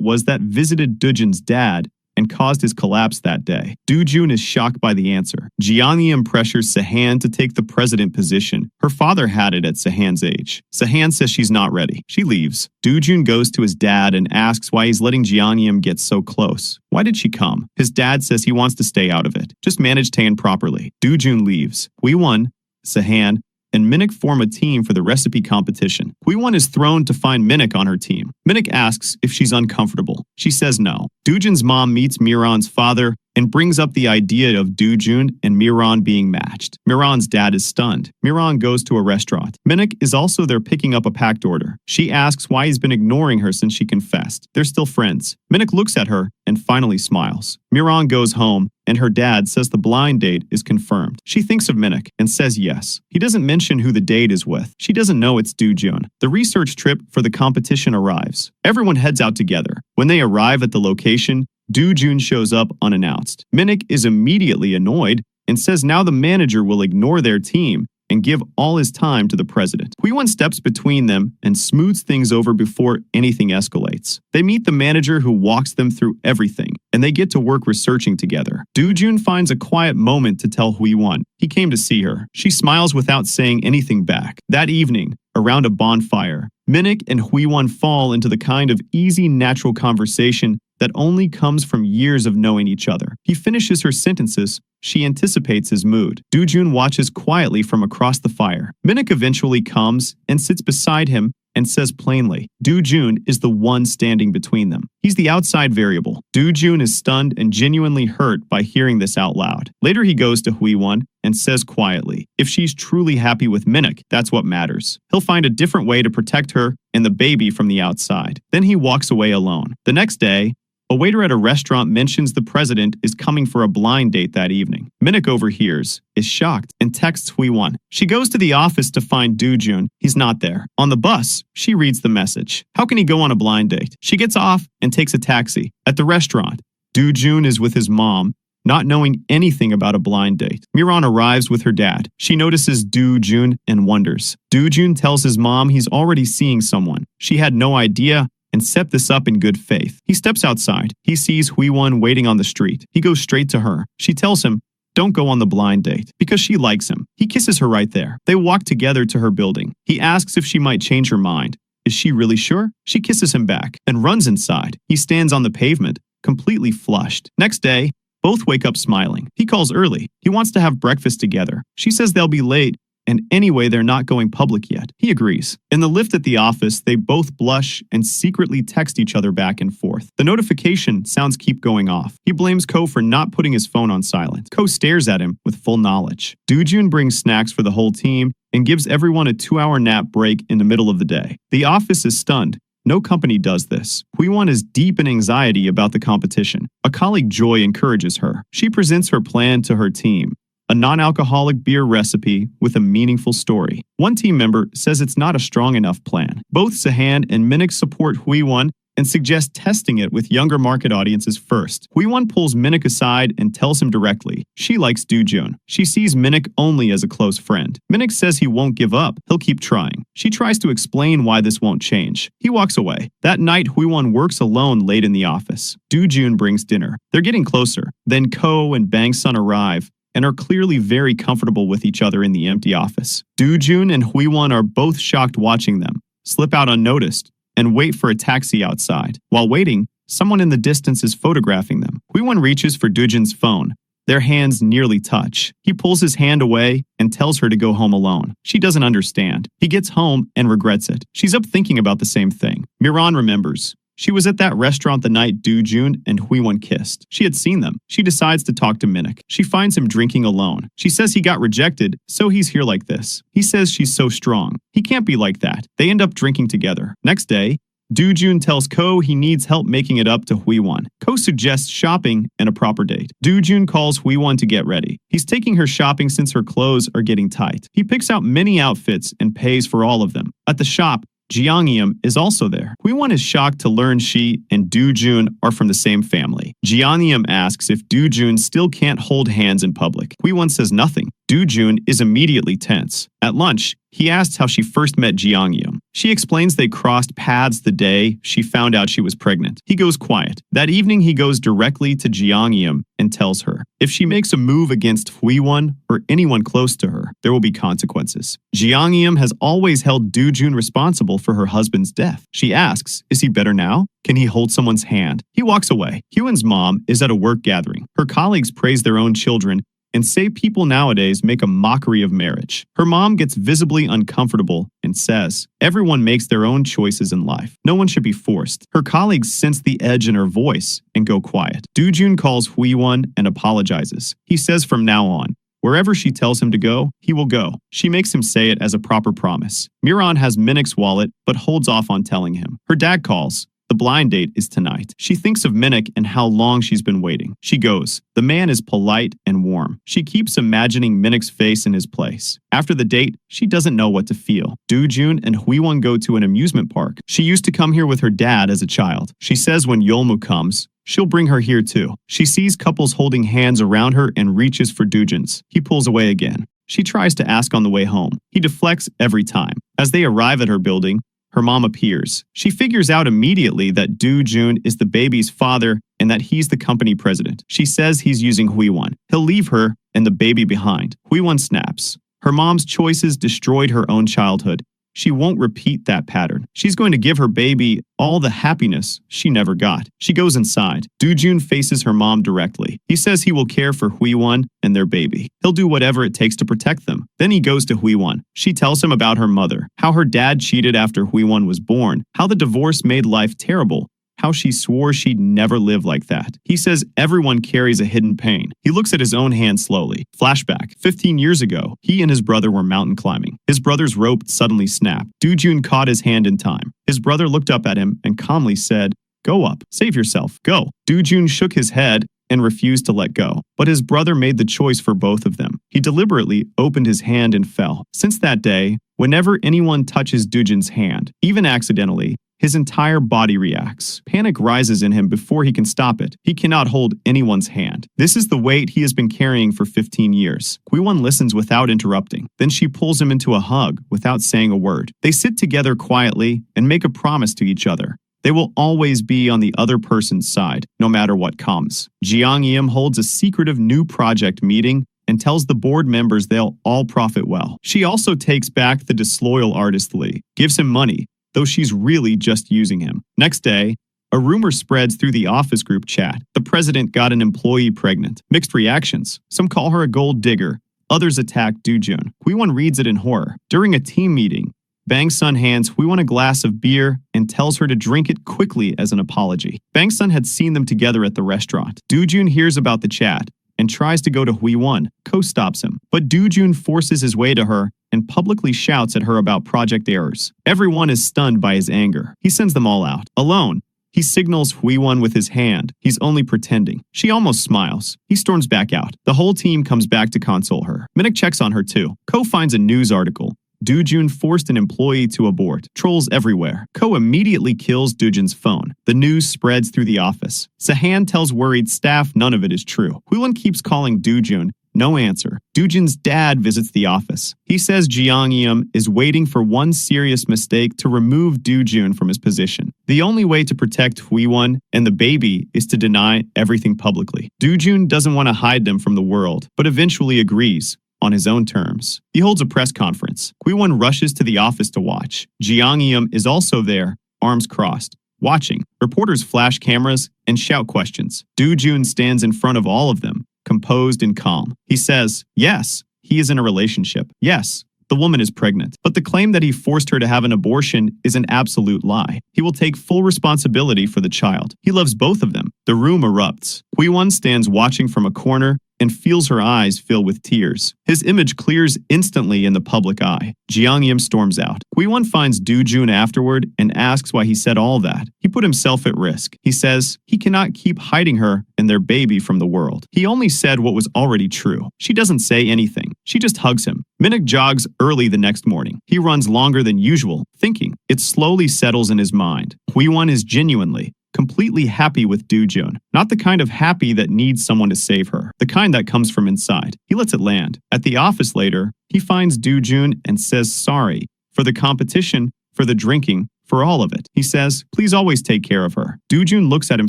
was that visited Do-jun's dad and caused his collapse that day. Do-jun is shocked by the answer. Jeongnam pressures Se-han to take the president position. Her father had it at Se-han's age. Se-han says she's not ready. She leaves. Do-jun goes to his dad and asks why he's letting Jeongnam get so close. Why did she come? His dad says he wants to stay out of it. Just manage Taein properly. Do-jun leaves. Hui-won, Se-han, and Minek form a team for the recipe competition. Hui-won is thrown to find Minek on her team. Minek asks if she's uncomfortable. She says no. Do-jun's mom meets Miran's father and brings up the idea of Do-jun and Miran being matched. Miran's dad is stunned. Miran goes to a restaurant. Minek is also there picking up a packed order. She asks why he's been ignoring her since she confessed. They're still friends. Minek looks at her and finally smiles. Miran goes home and her dad says the blind date is confirmed. She thinks of Minek and says yes. He doesn't mention who the date is with. She doesn't know it's Do-jun. The research trip for the competition arrives. Everyone heads out together. When they arrive at the location, Do-jun shows up unannounced. Minek is immediately annoyed and says now the manager will ignore their team and give all his time to the president. Hui-won steps between them and smooths things over before anything escalates. They meet the manager who walks them through everything, and they get to work researching together. Do-jun finds a quiet moment to tell Hui-won he came to see her. She smiles without saying anything back. That evening, around a bonfire, Minek and Hui-won fall into the kind of easy, natural conversation that only comes from years of knowing each other. He finishes her sentences. She anticipates his mood. Do-jun watches quietly from across the fire. Minek eventually comes and sits beside him and says plainly, Do-jun is the one standing between them. He's the outside variable. Do-jun is stunned and genuinely hurt by hearing this out loud. Later he goes to Hui-won and says quietly, if she's truly happy with Minek, that's what matters. He'll find a different way to protect her and the baby from the outside. Then he walks away alone. The next day, a waiter at a restaurant mentions the president is coming for a blind date that evening. Minek overhears, is shocked, and texts Hui-won. She goes to the office to find Do-jun. He's not there. On the bus, she reads the message. How can he go on a blind date? She gets off and takes a taxi. At the restaurant, Do-jun is with his mom, not knowing anything about a blind date. Miran arrives with her dad. She notices Do-jun and wonders. Do-jun tells his mom he's already seeing someone. She had no idea and set this up in good faith. He steps outside. He sees Hui-won waiting on the street. He goes straight to her. She tells him, don't go on the blind date, because she likes him. He kisses her right there. They walk together to her building. He asks if she might change her mind. Is she really sure? She kisses him back and runs inside. He stands on the pavement, completely flushed. Next day, both wake up smiling. He calls early. He wants to have breakfast together. She says they'll be late and anyway they're not going public yet. He agrees. In the lift at the office, they both blush and secretly text each other back and forth. The notification sounds keep going off. He blames Ko for not putting his phone on silent. Ko stares at him with full knowledge. Doojun brings snacks for the whole team and gives everyone a 2-hour nap break in the middle of the day. The office is stunned. No company does this. Hwee-won is deep in anxiety about the competition. A colleague, Joy, encourages her. She presents her plan to her team. A non-alcoholic beer recipe with a meaningful story. One team member says it's not a strong enough plan. Both Sahan and Minnick support Hwee-won and suggest testing it with younger market audiences first. Hwee-won pulls Minnick aside and tells him directly. She likes Doojun. She sees Minnick only as a close friend. Minnick says he won't give up. He'll keep trying. She tries to explain why this won't change. He walks away. That night, Hwee-won works alone late in the office. Doojun brings dinner. They're getting closer. Then Ko and Bang-sun arrive and are clearly very comfortable with each other in the empty office. Doojun and Hwee-won are both shocked watching them, slip out unnoticed, and wait for a taxi outside. While waiting, someone in the distance is photographing them. Hwee-won reaches for Doojun's phone. Their hands nearly touch. He pulls his hand away and tells her to go home alone. She doesn't understand. He gets home and regrets it. She's up thinking about the same thing. Miran remembers. She was at that restaurant the night Doojun and Hwee-won kissed. She had seen them. She decides to talk to Minnick. She finds him drinking alone. She says he got rejected, so he's here like this. He says she's so strong. He can't be like that. They end up drinking together. Next day, Doojun tells Ko he needs help making it up to Hwee-won. Ko suggests shopping and a proper date. Doojun calls Hwee-won to get ready. He's taking her shopping since her clothes are getting tight. He picks out many outfits and pays for all of them. At the shop, Jeongyum is also there. Hwee-won is shocked to learn she and Doojun are from the same family. Jeongyum asks if Doojun still can't hold hands in public. Hwee-won says nothing. Doojun is immediately tense. At lunch, he asks how she first met Jeongyum. She explains they crossed paths the day she found out she was pregnant. He goes quiet. That evening, he goes directly to Jeongyum and tells her, if she makes a move against Hwee-won or anyone close to her, there will be consequences. Jeongyum has always held Doojun responsible for her husband's death. She asks, is he better now? Can he hold someone's hand? He walks away. Hyun's mom is at a work gathering. Her colleagues praise their own children and say people nowadays make a mockery of marriage. Her mom gets visibly uncomfortable and says, everyone makes their own choices in life. No one should be forced. Her colleagues sense the edge in her voice and go quiet. Doojun calls Hwee-won and apologizes. He says from now on, wherever she tells him to go, he will go. She makes him say it as a proper promise. Miran has Minnick's wallet, but holds off on telling him. Her dad calls. The blind date is tonight. She thinks of Minnick and how long she's been waiting. She goes. The man is polite and warm. She keeps imagining Minnick's face in his place. After the date, she doesn't know what to feel. Doojun and Hwee-won go to an amusement park. She used to come here with her dad as a child. She says when Yeolmu comes, she'll bring her here too. She sees couples holding hands around her and reaches for Doojun's. He pulls away again. She tries to ask on the way home. He deflects every time. As they arrive at her building, her mom appears. She figures out immediately that Doojun is the baby's father and that he's the company president. She says he's using Hwee-won. He'll leave her and the baby behind. Hwee-won snaps. Her mom's choices destroyed her own childhood. She won't repeat that pattern. She's going to give her baby all the happiness she never got. She goes inside. Doojun faces her mom directly. He says he will care for Hwee-won and their baby. He'll do whatever it takes to protect them. Then he goes to Hwee-won. She tells him about her mother, how her dad cheated after Hwee-won was born, how the divorce made life terrible, how she swore she'd never live like that. He says everyone carries a hidden pain. He looks at his own hand slowly. Flashback. 15 years ago, he and his brother were mountain climbing. His brother's rope suddenly snapped. Doojun caught his hand in time. His brother looked up at him and calmly said, go up. Save yourself. Go. Doojun shook his head and refused to let go. But his brother made the choice for both of them. He deliberately opened his hand and fell. Since that day, whenever anyone touches Doojun's hand, even accidentally, his entire body reacts. Panic rises in him before he can stop it. He cannot hold anyone's hand. This is the weight he has been carrying for 15 years. Hwee-won listens without interrupting. Then she pulls him into a hug without saying a word. They sit together quietly and make a promise to each other. They will always be on the other person's side, no matter what comes. Jeongyum holds a secretive new project meeting and tells the board members they'll all profit well. She also takes back the disloyal artist Lee, gives him money, though she's really just using him. Next day, a rumor spreads through the office group chat. The president got an employee pregnant. Mixed reactions. Some call her a gold digger. Others attack Doojun. Hwee-won reads it in horror. During a team meeting, Bang-sun hands Hwee-won a glass of beer and tells her to drink it quickly as an apology. Bang-sun had seen them together at the restaurant. Doojun hears about the chat and tries to go to Hwee-won. Ko stops him, but Doojun forces his way to her and publicly shouts at her about project errors. Everyone is stunned by his anger. He sends them all out. Alone, he signals Hwee-won with his hand. He's only pretending. She almost smiles. He storms back out. The whole team comes back to console her. Minnick checks on her too. Ko finds a news article. Doojun forced an employee to abort. Trolls everywhere. Ko immediately kills Doojun's phone. The news spreads through the office. Sahan tells worried staff none of it is true. Hwee-won keeps calling Doojun. No answer. Doojun's dad visits the office. He says Jeong-eum is waiting for one serious mistake to remove Doojun from his position. The only way to protect Hwee-won and the baby is to deny everything publicly. Doojun doesn't want to hide them from the world, but eventually agrees. On his own terms. He holds a press conference. Hwee-won rushes to the office to watch. Jeong-eum is also there, arms crossed, watching. Reporters flash cameras and shout questions. Doojun stands in front of all of them, composed and calm. He says, yes, he is in a relationship. Yes, the woman is pregnant. But the claim that he forced her to have an abortion is an absolute lie. He will take full responsibility for the child. He loves both of them. The room erupts. Hwee-won stands watching from a corner and feels her eyes fill with tears. His image clears instantly in the public eye. Jeong-eum storms out. Hwee-won finds Doojun afterward and asks why he said all that. He put himself at risk. He says he cannot keep hiding her and their baby from the world. He only said what was already true. She doesn't say anything. She just hugs him. Minnick jogs early the next morning. He runs longer than usual, thinking. It slowly settles in his mind. Hwee-won is genuinely, completely happy with Doojun. Not the kind of happy that needs someone to save her. The kind that comes from inside. He lets it land. At the office later, he finds Doojun and says sorry. For the competition, for the drinking, for all of it. He says, please always take care of her. Doojun looks at him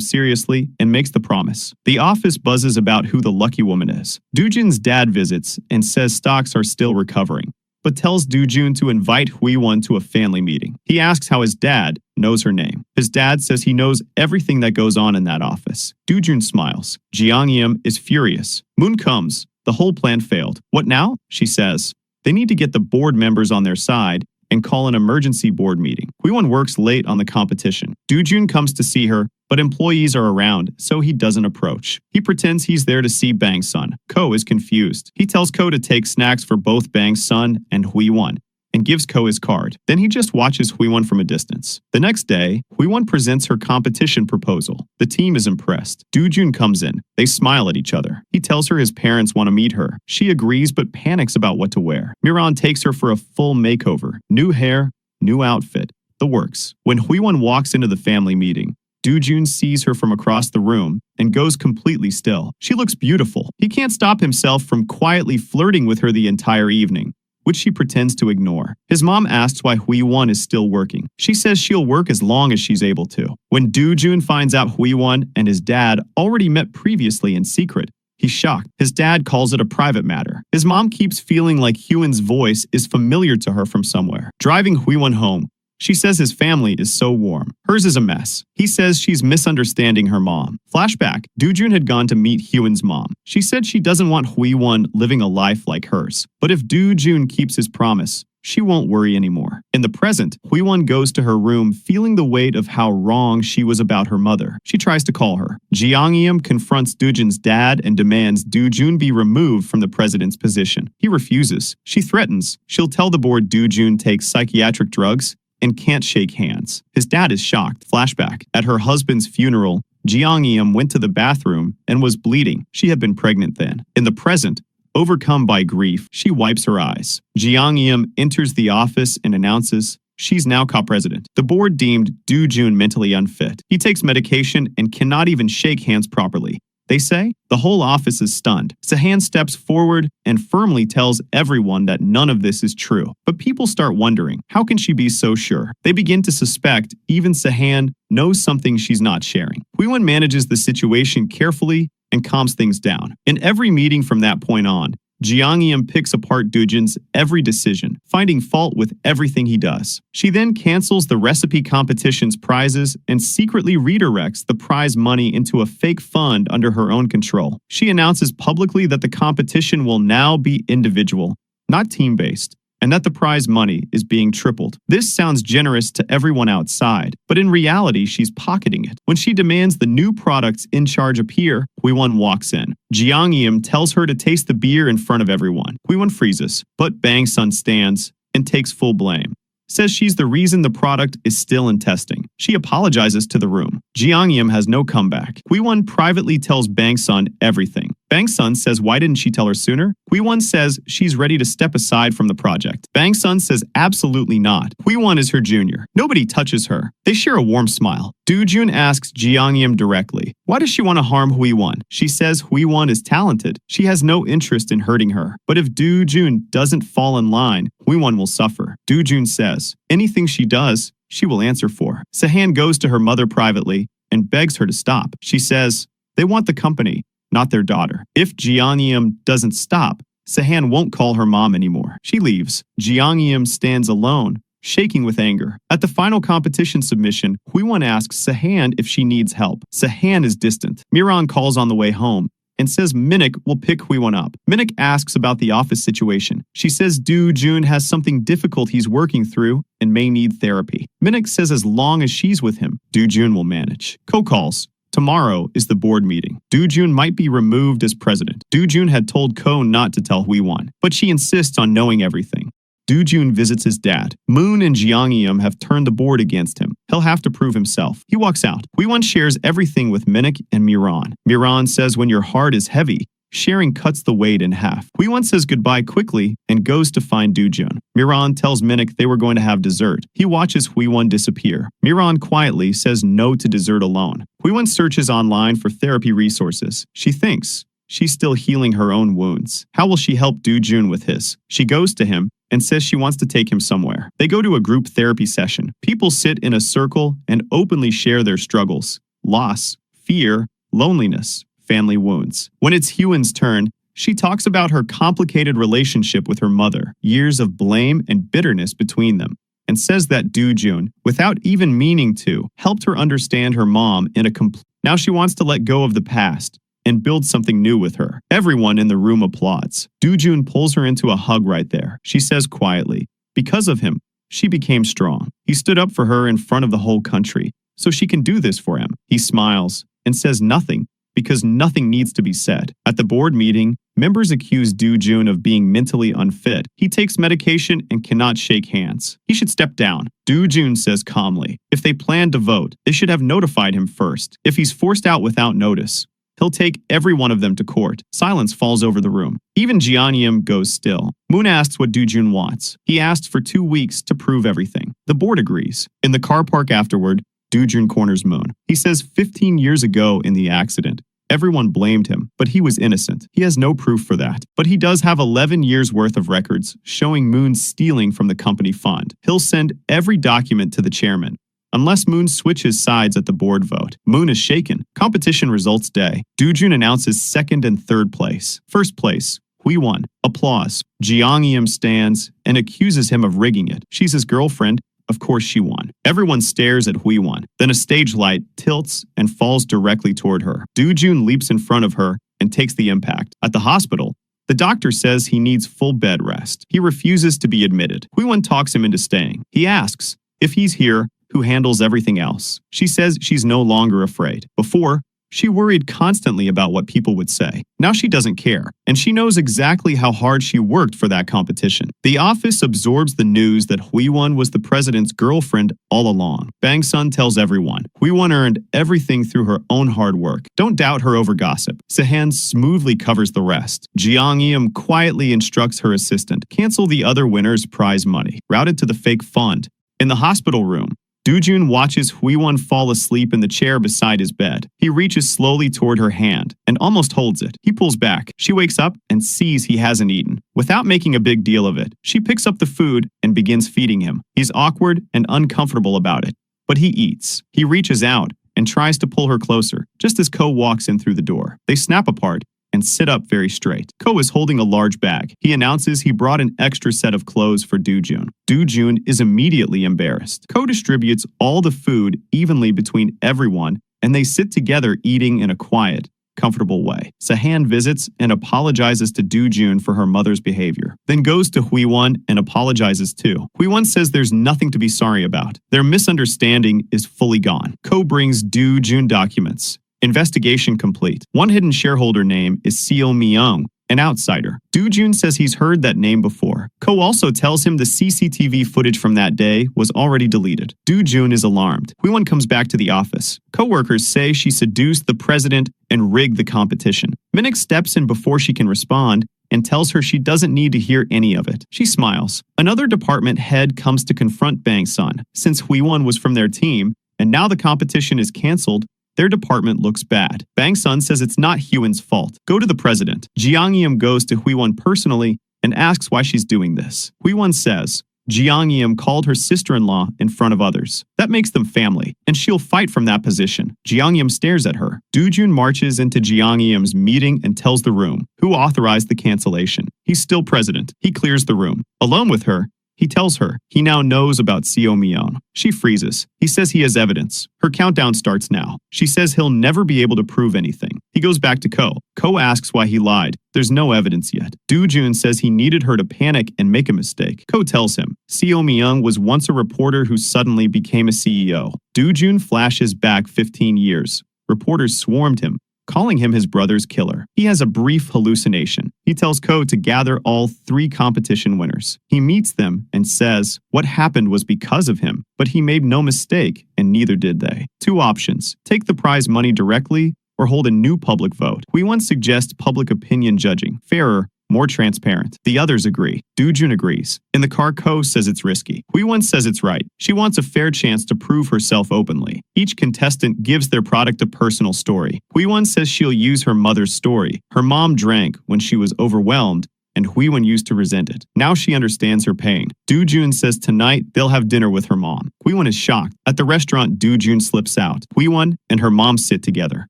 seriously and makes the promise. The office buzzes about who the lucky woman is. Doojun's dad visits and says stocks are still recovering, but tells Doojun to invite Hwee-won to a family meeting. He asks how his dad knows her name. His dad says he knows everything that goes on in that office. Doojun smiles. Jeong-eum is furious. Moon comes. The whole plan failed. What now? She says. They need to get the board members on their side and call an emergency board meeting. Hwee-won works late on the competition. Doojun comes to see her, but employees are around, so he doesn't approach. He pretends he's there to see Bang-sun. Ko is confused. He tells Ko to take snacks for both Bang-sun and Hwee-won, and gives Ko his card. Then he just watches Hwee-won from a distance. The next day, Hwee-won presents her competition proposal. The team is impressed. Doojun comes in. They smile at each other. He tells her his parents want to meet her. She agrees but panics about what to wear. Miran takes her for a full makeover. New hair, new outfit. The works. When Hwee-won walks into the family meeting, Doojun sees her from across the room and goes completely still. She looks beautiful. He can't stop himself from quietly flirting with her the entire evening, which she pretends to ignore. His mom asks why Hwee-won is still working. She says she'll work as long as she's able to. When Doojun finds out Hwee-won and his dad already met previously in secret, he's shocked. His dad calls it a private matter. His mom keeps feeling like Hyun's voice is familiar to her from somewhere. Driving Hwee-won home, she says his family is so warm. Hers is a mess. He says she's misunderstanding her mom. Flashback, Doojun had gone to meet Hyun's mom. She said she doesn't want Hwee-won living a life like hers. But if Doojun keeps his promise, she won't worry anymore. In the present, Hwee-won goes to her room feeling the weight of how wrong she was about her mother. She tries to call her. Jeong-eum confronts Doojun's dad and demands Doojun be removed from the president's position. He refuses. She threatens she'll tell the board Doojun takes psychiatric drugs and can't shake hands. His dad is shocked. Flashback. At her husband's funeral, Jeong-eum went to the bathroom and was bleeding. She had been pregnant then. In the present, overcome by grief, she wipes her eyes. Jeong-eum enters the office and announces she's now co-president. The board deemed Doojun mentally unfit. He takes medication and cannot even shake hands properly. They say the whole office is stunned. Sahan steps forward and firmly tells everyone that none of this is true. But people start wondering, how can she be so sure? They begin to suspect even Sahan knows something she's not sharing. Hwee-won manages the situation carefully and calms things down. In every meeting from that point on, Jeongyam picks apart Doojun's every decision, finding fault with everything he does. She then cancels the recipe competition's prizes and secretly redirects the prize money into a fake fund under her own control. She announces publicly that the competition will now be individual, not team-based, and that the prize money is being tripled. This sounds generous to everyone outside, but in reality, she's pocketing it. When she demands the new products in charge appear, Hwee-won walks in. Jeongyam tells her to taste the beer in front of everyone. Hwee-won freezes, but Bang-sun stands and takes full blame. Says she's the reason the product is still in testing. She apologizes to the room. Jeongyam has no comeback. Hwee-won privately tells Bang-sun everything. Bang-sun says why didn't she tell her sooner? Hwee-won says she's ready to step aside from the project. Bang-sun says absolutely not. Hwee-won is her junior. Nobody touches her. They share a warm smile. Doojun asks Jeongyam directly, why does she want to harm Hwee-won? She says Hwee-won is talented. She has no interest in hurting her. But if Doojun doesn't fall in line, Hwee-won will suffer. Doojun says, anything she does, she will answer for. Sahan goes to her mother privately and begs her to stop. She says, they want the company, not their daughter. If Jeongyam doesn't stop, Sahan won't call her mom anymore. She leaves. Jeongyam stands alone, shaking with anger. At the final competition submission, Hwee-won asks Sahan if she needs help. Sahan is distant. Miran calls on the way home and says Minnick will pick Hwee-won up. Minnick asks about the office situation. She says Doojun has something difficult he's working through and may need therapy. Minnick says as long as she's with him, Doojun will manage. Ko calls. Tomorrow is the board meeting. Doojun might be removed as president. Doojun had told Ko not to tell Hwee-won, but she insists on knowing everything. Doojun visits his dad. Moon and Jeongyam have turned the board against him. He'll have to prove himself. He walks out. Hwee-won shares everything with Minnick and Miran. Miran says when your heart is heavy, sharing cuts the weight in half. Hwee-won says goodbye quickly and goes to find Doojun. Miran tells Minnick they were going to have dessert. He watches Hwee-won disappear. Miran quietly says no to dessert alone. Hwee-won searches online for therapy resources. She thinks she's still healing her own wounds. How will she help Doojun with his? She goes to him and says she wants to take him somewhere. They go to a group therapy session. People sit in a circle and openly share their struggles, loss, fear, loneliness, family wounds. When it's Hyun's turn, she talks about her complicated relationship with her mother, years of blame and bitterness between them, and says that Doojun, without even meaning to, helped her understand her mom in a complete. Now she wants to let go of the past and build something new with her. Everyone in the room applauds. Doojun pulls her into a hug right there. She says quietly, because of him, she became strong. He stood up for her in front of the whole country, so she can do this for him. He smiles and says nothing, because nothing needs to be said. At the board meeting, members accuse Doojun of being mentally unfit. He takes medication and cannot shake hands. He should step down. Doojun says calmly, if they plan to vote, they should have notified him first. If he's forced out without notice, he'll take every one of them to court. Silence falls over the room. Even Jeongyam goes still. Moon asks what Doojun wants. He asks for 2 weeks to prove everything. The board agrees. In the car park afterward, Doojun corners Moon. He says 15 years ago in the accident, everyone blamed him, but he was innocent. He has no proof for that. But he does have 11 years worth of records showing Moon stealing from the company fund. He'll send every document to the chairman. Unless Moon switches sides at the board vote. Moon is shaken. Competition results day. Doojun announces second and third place. First place, Hwee-won. Applause. Jeongyam stands and accuses him of rigging it. She's his girlfriend. Of course she won. Everyone stares at Hwee-won. Then a stage light tilts and falls directly toward her. Doojun leaps in front of her and takes the impact. At the hospital, the doctor says he needs full bed rest. He refuses to be admitted. Hwee-won talks him into staying. He asks if he's here, who handles everything else. She says she's no longer afraid. Before, she worried constantly about what people would say. Now she doesn't care, and she knows exactly how hard she worked for that competition. The office absorbs the news that Hwee-won was the president's girlfriend all along. Bang-sun tells everyone, Hwee-won earned everything through her own hard work. Don't doubt her over gossip. Sahan smoothly covers the rest. Jeongyam quietly instructs her assistant, cancel the other winner's prize money, routed to the fake fund. In the hospital room, Doojun watches Hwee-won fall asleep in the chair beside his bed. He reaches slowly toward her hand and almost holds it. He pulls back. She wakes up and sees he hasn't eaten. Without making a big deal of it, she picks up the food and begins feeding him. He's awkward and uncomfortable about it, but he eats. He reaches out and tries to pull her closer, just as Ko walks in through the door. They snap apart, and and sit up very straight. Ko is holding a large bag. He announces he brought an extra set of clothes for Do-jun. Do-jun is immediately embarrassed. Ko distributes all the food evenly between everyone, and they sit together eating in a quiet, comfortable way. Sahan visits and apologizes to Do-jun for her mother's behavior, then goes to Hui-won and apologizes too. Hui-won says there's nothing to be sorry about. Their misunderstanding is fully gone. Ko brings Do-jun documents. Investigation complete. One hidden shareholder name is Seo Myung, an outsider. Do-jun says he's heard that name before. Ko also tells him the CCTV footage from that day was already deleted. Do-jun is alarmed. Hui-won comes back to the office. Co-workers say she seduced the president and rigged the competition. Minnick steps in before she can respond and tells her she doesn't need to hear any of it. She smiles. Another department head comes to confront Bang-sun. Since Hui-won was from their team, and now the competition is cancelled, their department looks bad. Bang-sun says it's not Hyun's fault. Go to the president. Jeong-eum goes to Hui-won personally and asks why she's doing this. Hui-won says Jeong-eum called her sister-in-law in front of others. That makes them family, and she'll fight from that position. Jeong-eum stares at her. Do-jun marches into Jeong-eum's meeting and tells the room who authorized the cancellation. He's still president. He clears the room. Alone with her, he tells her he now knows about Seo Myung. She freezes. He says he has evidence. Her countdown starts now. She says he'll never be able to prove anything. He goes back to Ko. Ko asks why he lied. There's no evidence yet. Do-jun says he needed her to panic and make a mistake. Ko tells him Seo Myung was once a reporter who suddenly became a CEO. Do-jun flashes back 15 years. Reporters swarmed him, calling him his brother's killer. He has a brief hallucination. He tells Ko to gather all 3 competition winners. He meets them and says what happened was because of him, but he made no mistake, and neither did they. 2 options: take the prize money directly or hold a new public vote. Hui-won suggests public opinion judging, fairer, more transparent. The others agree. Do-jun agrees. In the car, Ko says it's risky. Hui-won says it's right. She wants a fair chance to prove herself openly. Each contestant gives their product a personal story. Hui-won says she'll use her mother's story. Her mom drank when she was overwhelmed, and Hui-won used to resent it. Now she understands her pain. Do-jun says tonight they'll have dinner with her mom. Hui-won is shocked. At the restaurant, Do-jun slips out. Hui-won and her mom sit together.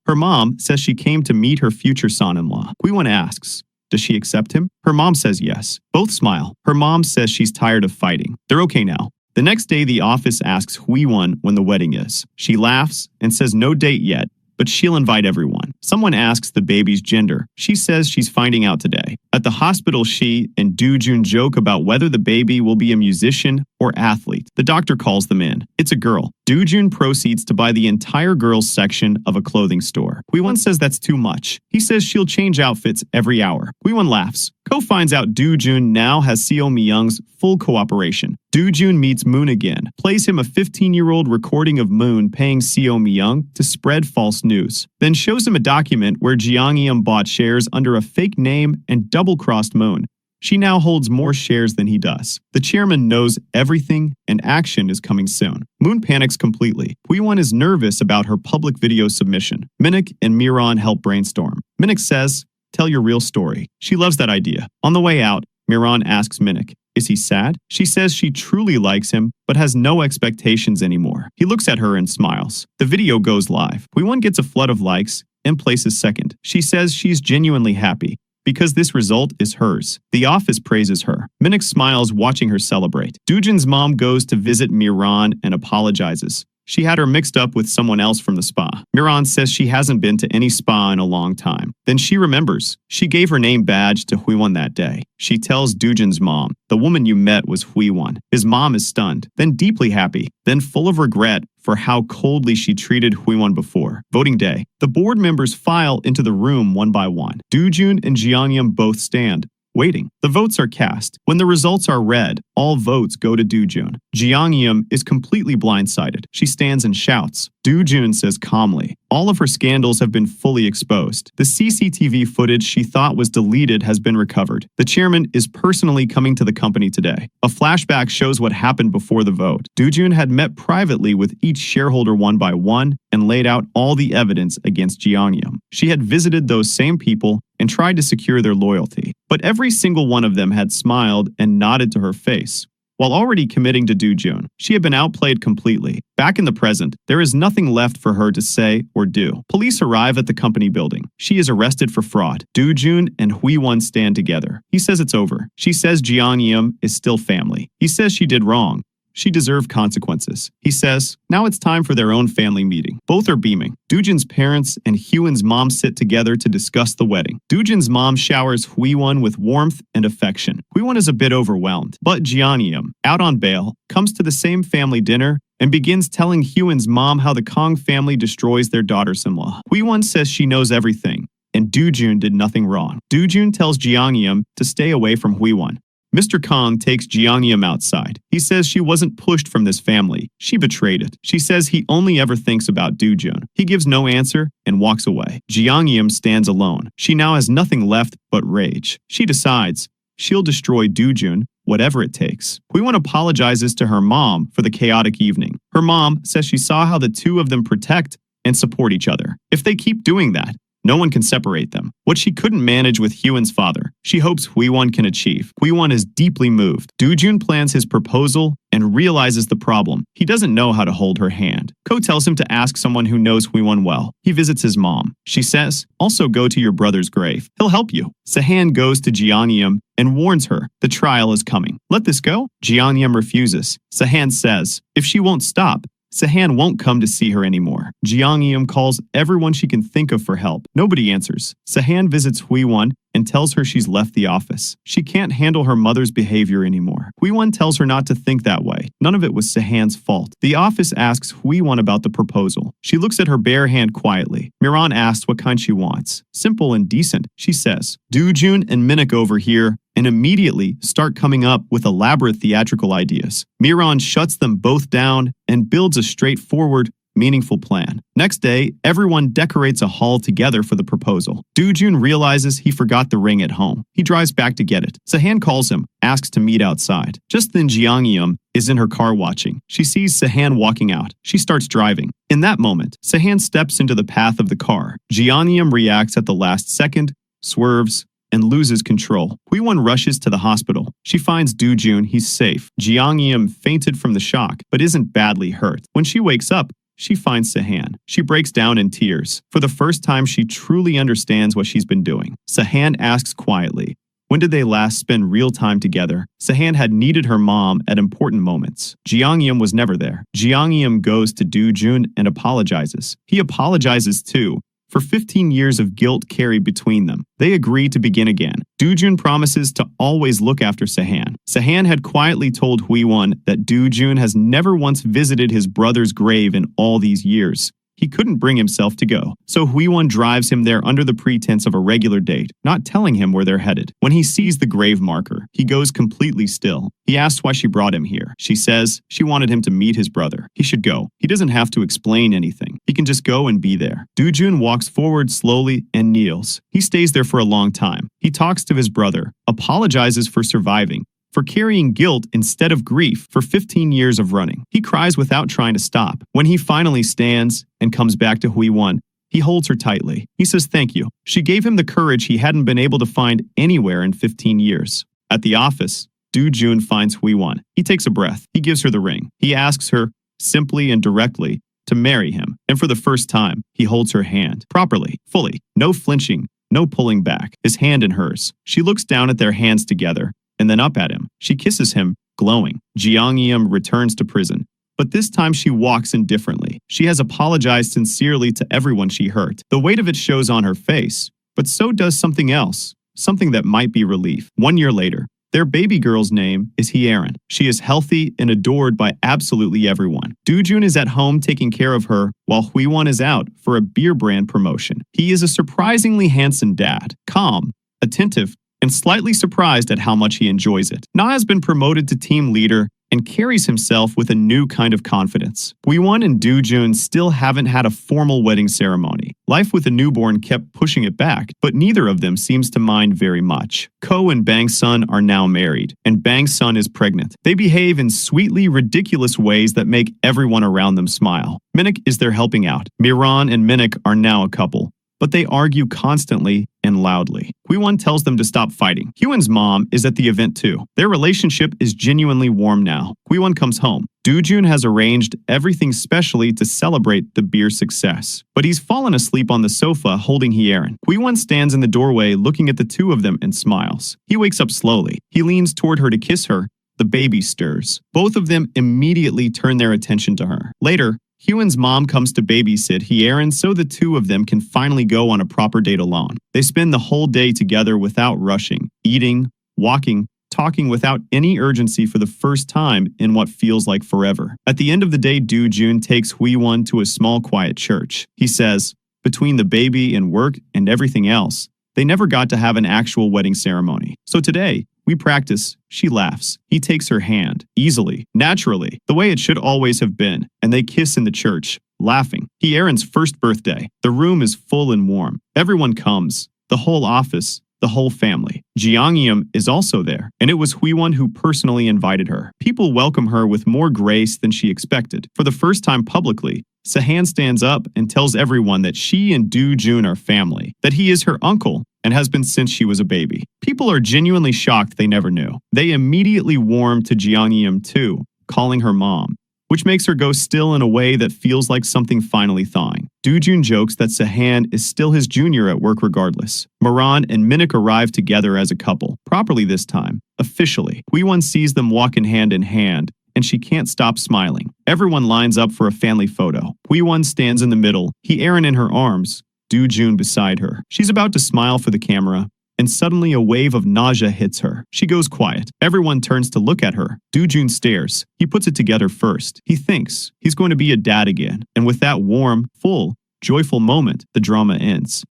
Her mom says she came to meet her future son-in-law. Hui-won asks, does she accept him? Her mom says yes. Both smile. Her mom says she's tired of fighting. They're okay now. The next day, the office asks Hui-won when the wedding is. She laughs and says no date yet, but she'll invite everyone. Someone asks the baby's gender. She says she's finding out today. At the hospital, she and Do-jun joke about whether the baby will be a musician or athlete. The doctor calls them in. It's a girl. Do-jun proceeds to buy the entire girls section of a clothing store. Hui-won says that's too much. He says she'll change outfits every hour. Hui-won laughs. Ko finds out Do-jun now has Seo Myung's full cooperation. Do-jun meets Moon again, plays him a 15-year-old recording of Moon paying Seo Myung to spread false news, then shows him a document where Jeong-eum bought shares under a fake name and double-crossed Moon. She now holds more shares than he does. The chairman knows everything, and action is coming soon. Moon panics completely. Hui-won is nervous about her public video submission. Minnick and Miran help brainstorm. Minnick says, tell your real story. She loves that idea. On the way out, Miran asks Minnick, is he sad? She says she truly likes him, but has no expectations anymore. He looks at her and smiles. The video goes live. Hui-won gets a flood of likes and places second. She says she's genuinely happy, because this result is hers. The office praises her. Minnick smiles watching her celebrate. Do-jun's mom goes to visit Miran and apologizes. She had her mixed up with someone else from the spa. Miran says she hasn't been to any spa in a long time. Then she remembers. She gave her name badge to Hui-won that day. She tells Do-jun's mom, the woman you met was Hui-won. His mom is stunned, then deeply happy, then full of regret for how coldly she treated Hui-won before. Voting day. The board members file into the room one by one. Do-jun and Jeong-eum both stand, waiting. The votes are cast. When the results are read, all votes go to Do-jun. Jeong-eum is completely blindsided. She stands and shouts. Do-jun says calmly, all of her scandals have been fully exposed. The CCTV footage she thought was deleted has been recovered. The chairman is personally coming to the company today. A flashback shows what happened before the vote. Do-jun had met privately with each shareholder one by one and laid out all the evidence against Jeong-eum. She had visited those same people and tried to secure their loyalty. But every single one of them had smiled and nodded to her face. while already committing to Do-jun. She had been outplayed completely. Back in the present, there is nothing left for her to say or do. Police arrive at the company building. She is arrested for fraud. Do-jun and Hui-won stand together. He says it's over. She says Jeong-yeom is still family. He says she did wrong. She deserved consequences. He says, now it's time for their own family meeting. Both are beaming. Do-jun's parents and Hyun's mom sit together to discuss the wedding. Do-jun's mom showers Hui-won with warmth and affection. Hui-won is a bit overwhelmed, but Jeong-yeom, out on bail, comes to the same family dinner and begins telling Hyun's mom how the Kong family destroys their daughters-in-law. Hui-won says she knows everything, and Do-jun did nothing wrong. Do-jun tells Jeong-yeom to stay away from Hui-won. Mr. Kong takes Jeong-yeom outside. He says she wasn't pushed from this family. She betrayed it. She says he only ever thinks about Do-jun. He gives no answer and walks away. Jeong-yeom stands alone. She now has nothing left but rage. She decides she'll destroy Do-jun, whatever it takes. Hui-won apologizes to her mom for the chaotic evening. Her mom says she saw how the two of them protect and support each other. If they keep doing that, no one can separate them. What she couldn't manage with Hyun's father, she hopes Hui-won can achieve. Hui-won is deeply moved. Do-jun plans his proposal and realizes the problem. He doesn't know how to hold her hand. Ko tells him to ask someone who knows Hui-won well. He visits his mom. She says, also go to your brother's grave. He'll help you. Sahan goes to Jeong-yeom and warns her the trial is coming. Let this go? Jeong-yeom refuses. Sahan says, if she won't stop, Sahan won't come to see her anymore. Jeong-yeom calls everyone she can think of for help. Nobody answers. Sahan visits Hui-won and tells her she's left the office. She can't handle her mother's behavior anymore. Hui-won tells her not to think that way. None of it was Sahan's fault. The office asks Hui-won about the proposal. She looks at her bare hand quietly. Miran asks what kind she wants. Simple and decent, she says. Do-jun and Minuk over here and immediately start coming up with elaborate theatrical ideas. Miran shuts them both down and builds a straightforward, meaningful plan. Next day, everyone decorates a hall together for the proposal. Do-jun realizes he forgot the ring at home. He drives back to get it. Sahan calls him, asks to meet outside. Just then Jeong-yeom is in her car watching. She sees Sahan walking out. She starts driving. In that moment, Sahan steps into the path of the car. Jeong-yeom reacts at the last second, swerves, and loses control. Hui-won rushes to the hospital. She finds Do-jun, he's safe. Jeong-yeom fainted from the shock, but isn't badly hurt. When she wakes up, she finds Sahan. She breaks down in tears. For the first time, she truly understands what she's been doing. Sahan asks quietly, when did they last spend real time together? Sahan had needed her mom at important moments. Jeong-yeom was never there. Jeong-yeom goes to Do-jun and apologizes. He apologizes too, for 15 years of guilt carried between them. They agree to begin again. Do-jun promises to always look after Sahan. Sahan had quietly told Hui-won that Do-jun has never once visited his brother's grave in all these years. He couldn't bring himself to go, so Hui-won drives him there under the pretense of a regular date, not telling him where they're headed. When he sees the grave marker, he goes completely still. He asks why she brought him here. She says she wanted him to meet his brother. He should go. He doesn't have to explain anything. He can just go and be there. Do-jun walks forward slowly and kneels. He stays there for a long time. He talks to his brother, apologizes for surviving, for carrying guilt instead of grief for 15 years of running. He cries without trying to stop. When he finally stands and comes back to Hui-won, he holds her tightly. He says thank you. She gave him the courage he hadn't been able to find anywhere in 15 years. At the office, Do-jun finds Hui-won. He takes a breath. He gives her the ring. He asks her, simply and directly, to marry him. And for the first time, he holds her hand. Properly, fully. No flinching, no pulling back. His hand in hers. She looks down at their hands together, and then up at him. She kisses him, glowing. Jeong-yeom returns to prison. But this time she walks indifferently. She has apologized sincerely to everyone she hurt. The weight of it shows on her face, but so does something else. Something that might be relief. 1 year later, their baby girl's name is Hyerin. She is healthy and adored by absolutely everyone. Do-jun is at home taking care of her, while Hui-won is out for a beer brand promotion. He is a surprisingly handsome dad, calm, attentive, and slightly surprised at how much he enjoys it. Na has been promoted to team leader and carries himself with a new kind of confidence. Hui-won and Do-jun still haven't had a formal wedding ceremony. Life with a newborn kept pushing it back, but neither of them seems to mind very much. Ko and Bang-sun are now married, and Bang-sun is pregnant. They behave in sweetly ridiculous ways that make everyone around them smile. Minuk is there helping out. Miran and Minuk are now a couple. but they argue constantly and loudly. Hwee-won tells them to stop fighting. Hyun's mom is at the event too. Their relationship is genuinely warm now. Hwee-won comes home. Do-jun has arranged everything specially to celebrate the beer's success, but he's fallen asleep on the sofa holding Hye-erin. Hwee-won stands in the doorway looking at the two of them and smiles. He wakes up slowly. He leans toward her to kiss her. The baby stirs. Both of them immediately turn their attention to her. Later, Hyun's mom comes to babysit Hye-erin so the two of them can finally go on a proper date alone. They spend the whole day together without rushing, eating, walking, talking without any urgency for the first time in what feels like forever. At the end of the day, Do-jun takes Hwee-won to a small quiet church. He says, between the baby and work and everything else, they never got to have an actual wedding ceremony. So today, we practice. She laughs. He takes her hand, easily, naturally, the way it should always have been, and they kiss in the church, laughing. Hye-erin's first birthday. The room is full and warm. Everyone comes. The whole office. The whole family. Jeongyeon is also there, and it was Hwee-won who personally invited her. People welcome her with more grace than she expected. For the first time publicly, Sahan stands up and tells everyone that she and Do-jun are family, that he is her uncle, and has been since she was a baby. People are genuinely shocked they never knew. They immediately warm to Jeongyeon too, calling her mom, which makes her go still in a way that feels like something finally thawing. Do-jun jokes that Sahan is still his junior at work regardless. Moran and Minnick arrive together as a couple, properly this time, officially. Hwee-won sees them walking hand in hand, and she can't stop smiling. Everyone lines up for a family photo. Hwee-won stands in the middle, Hye-erin in her arms, Do-jun beside her. She's about to smile for the camera, and suddenly a wave of nausea hits her. She goes quiet. Everyone turns to look at her. Do-jun stares. He puts it together first. He thinks he's going to be a dad again. And with that warm, full, joyful moment, the drama ends.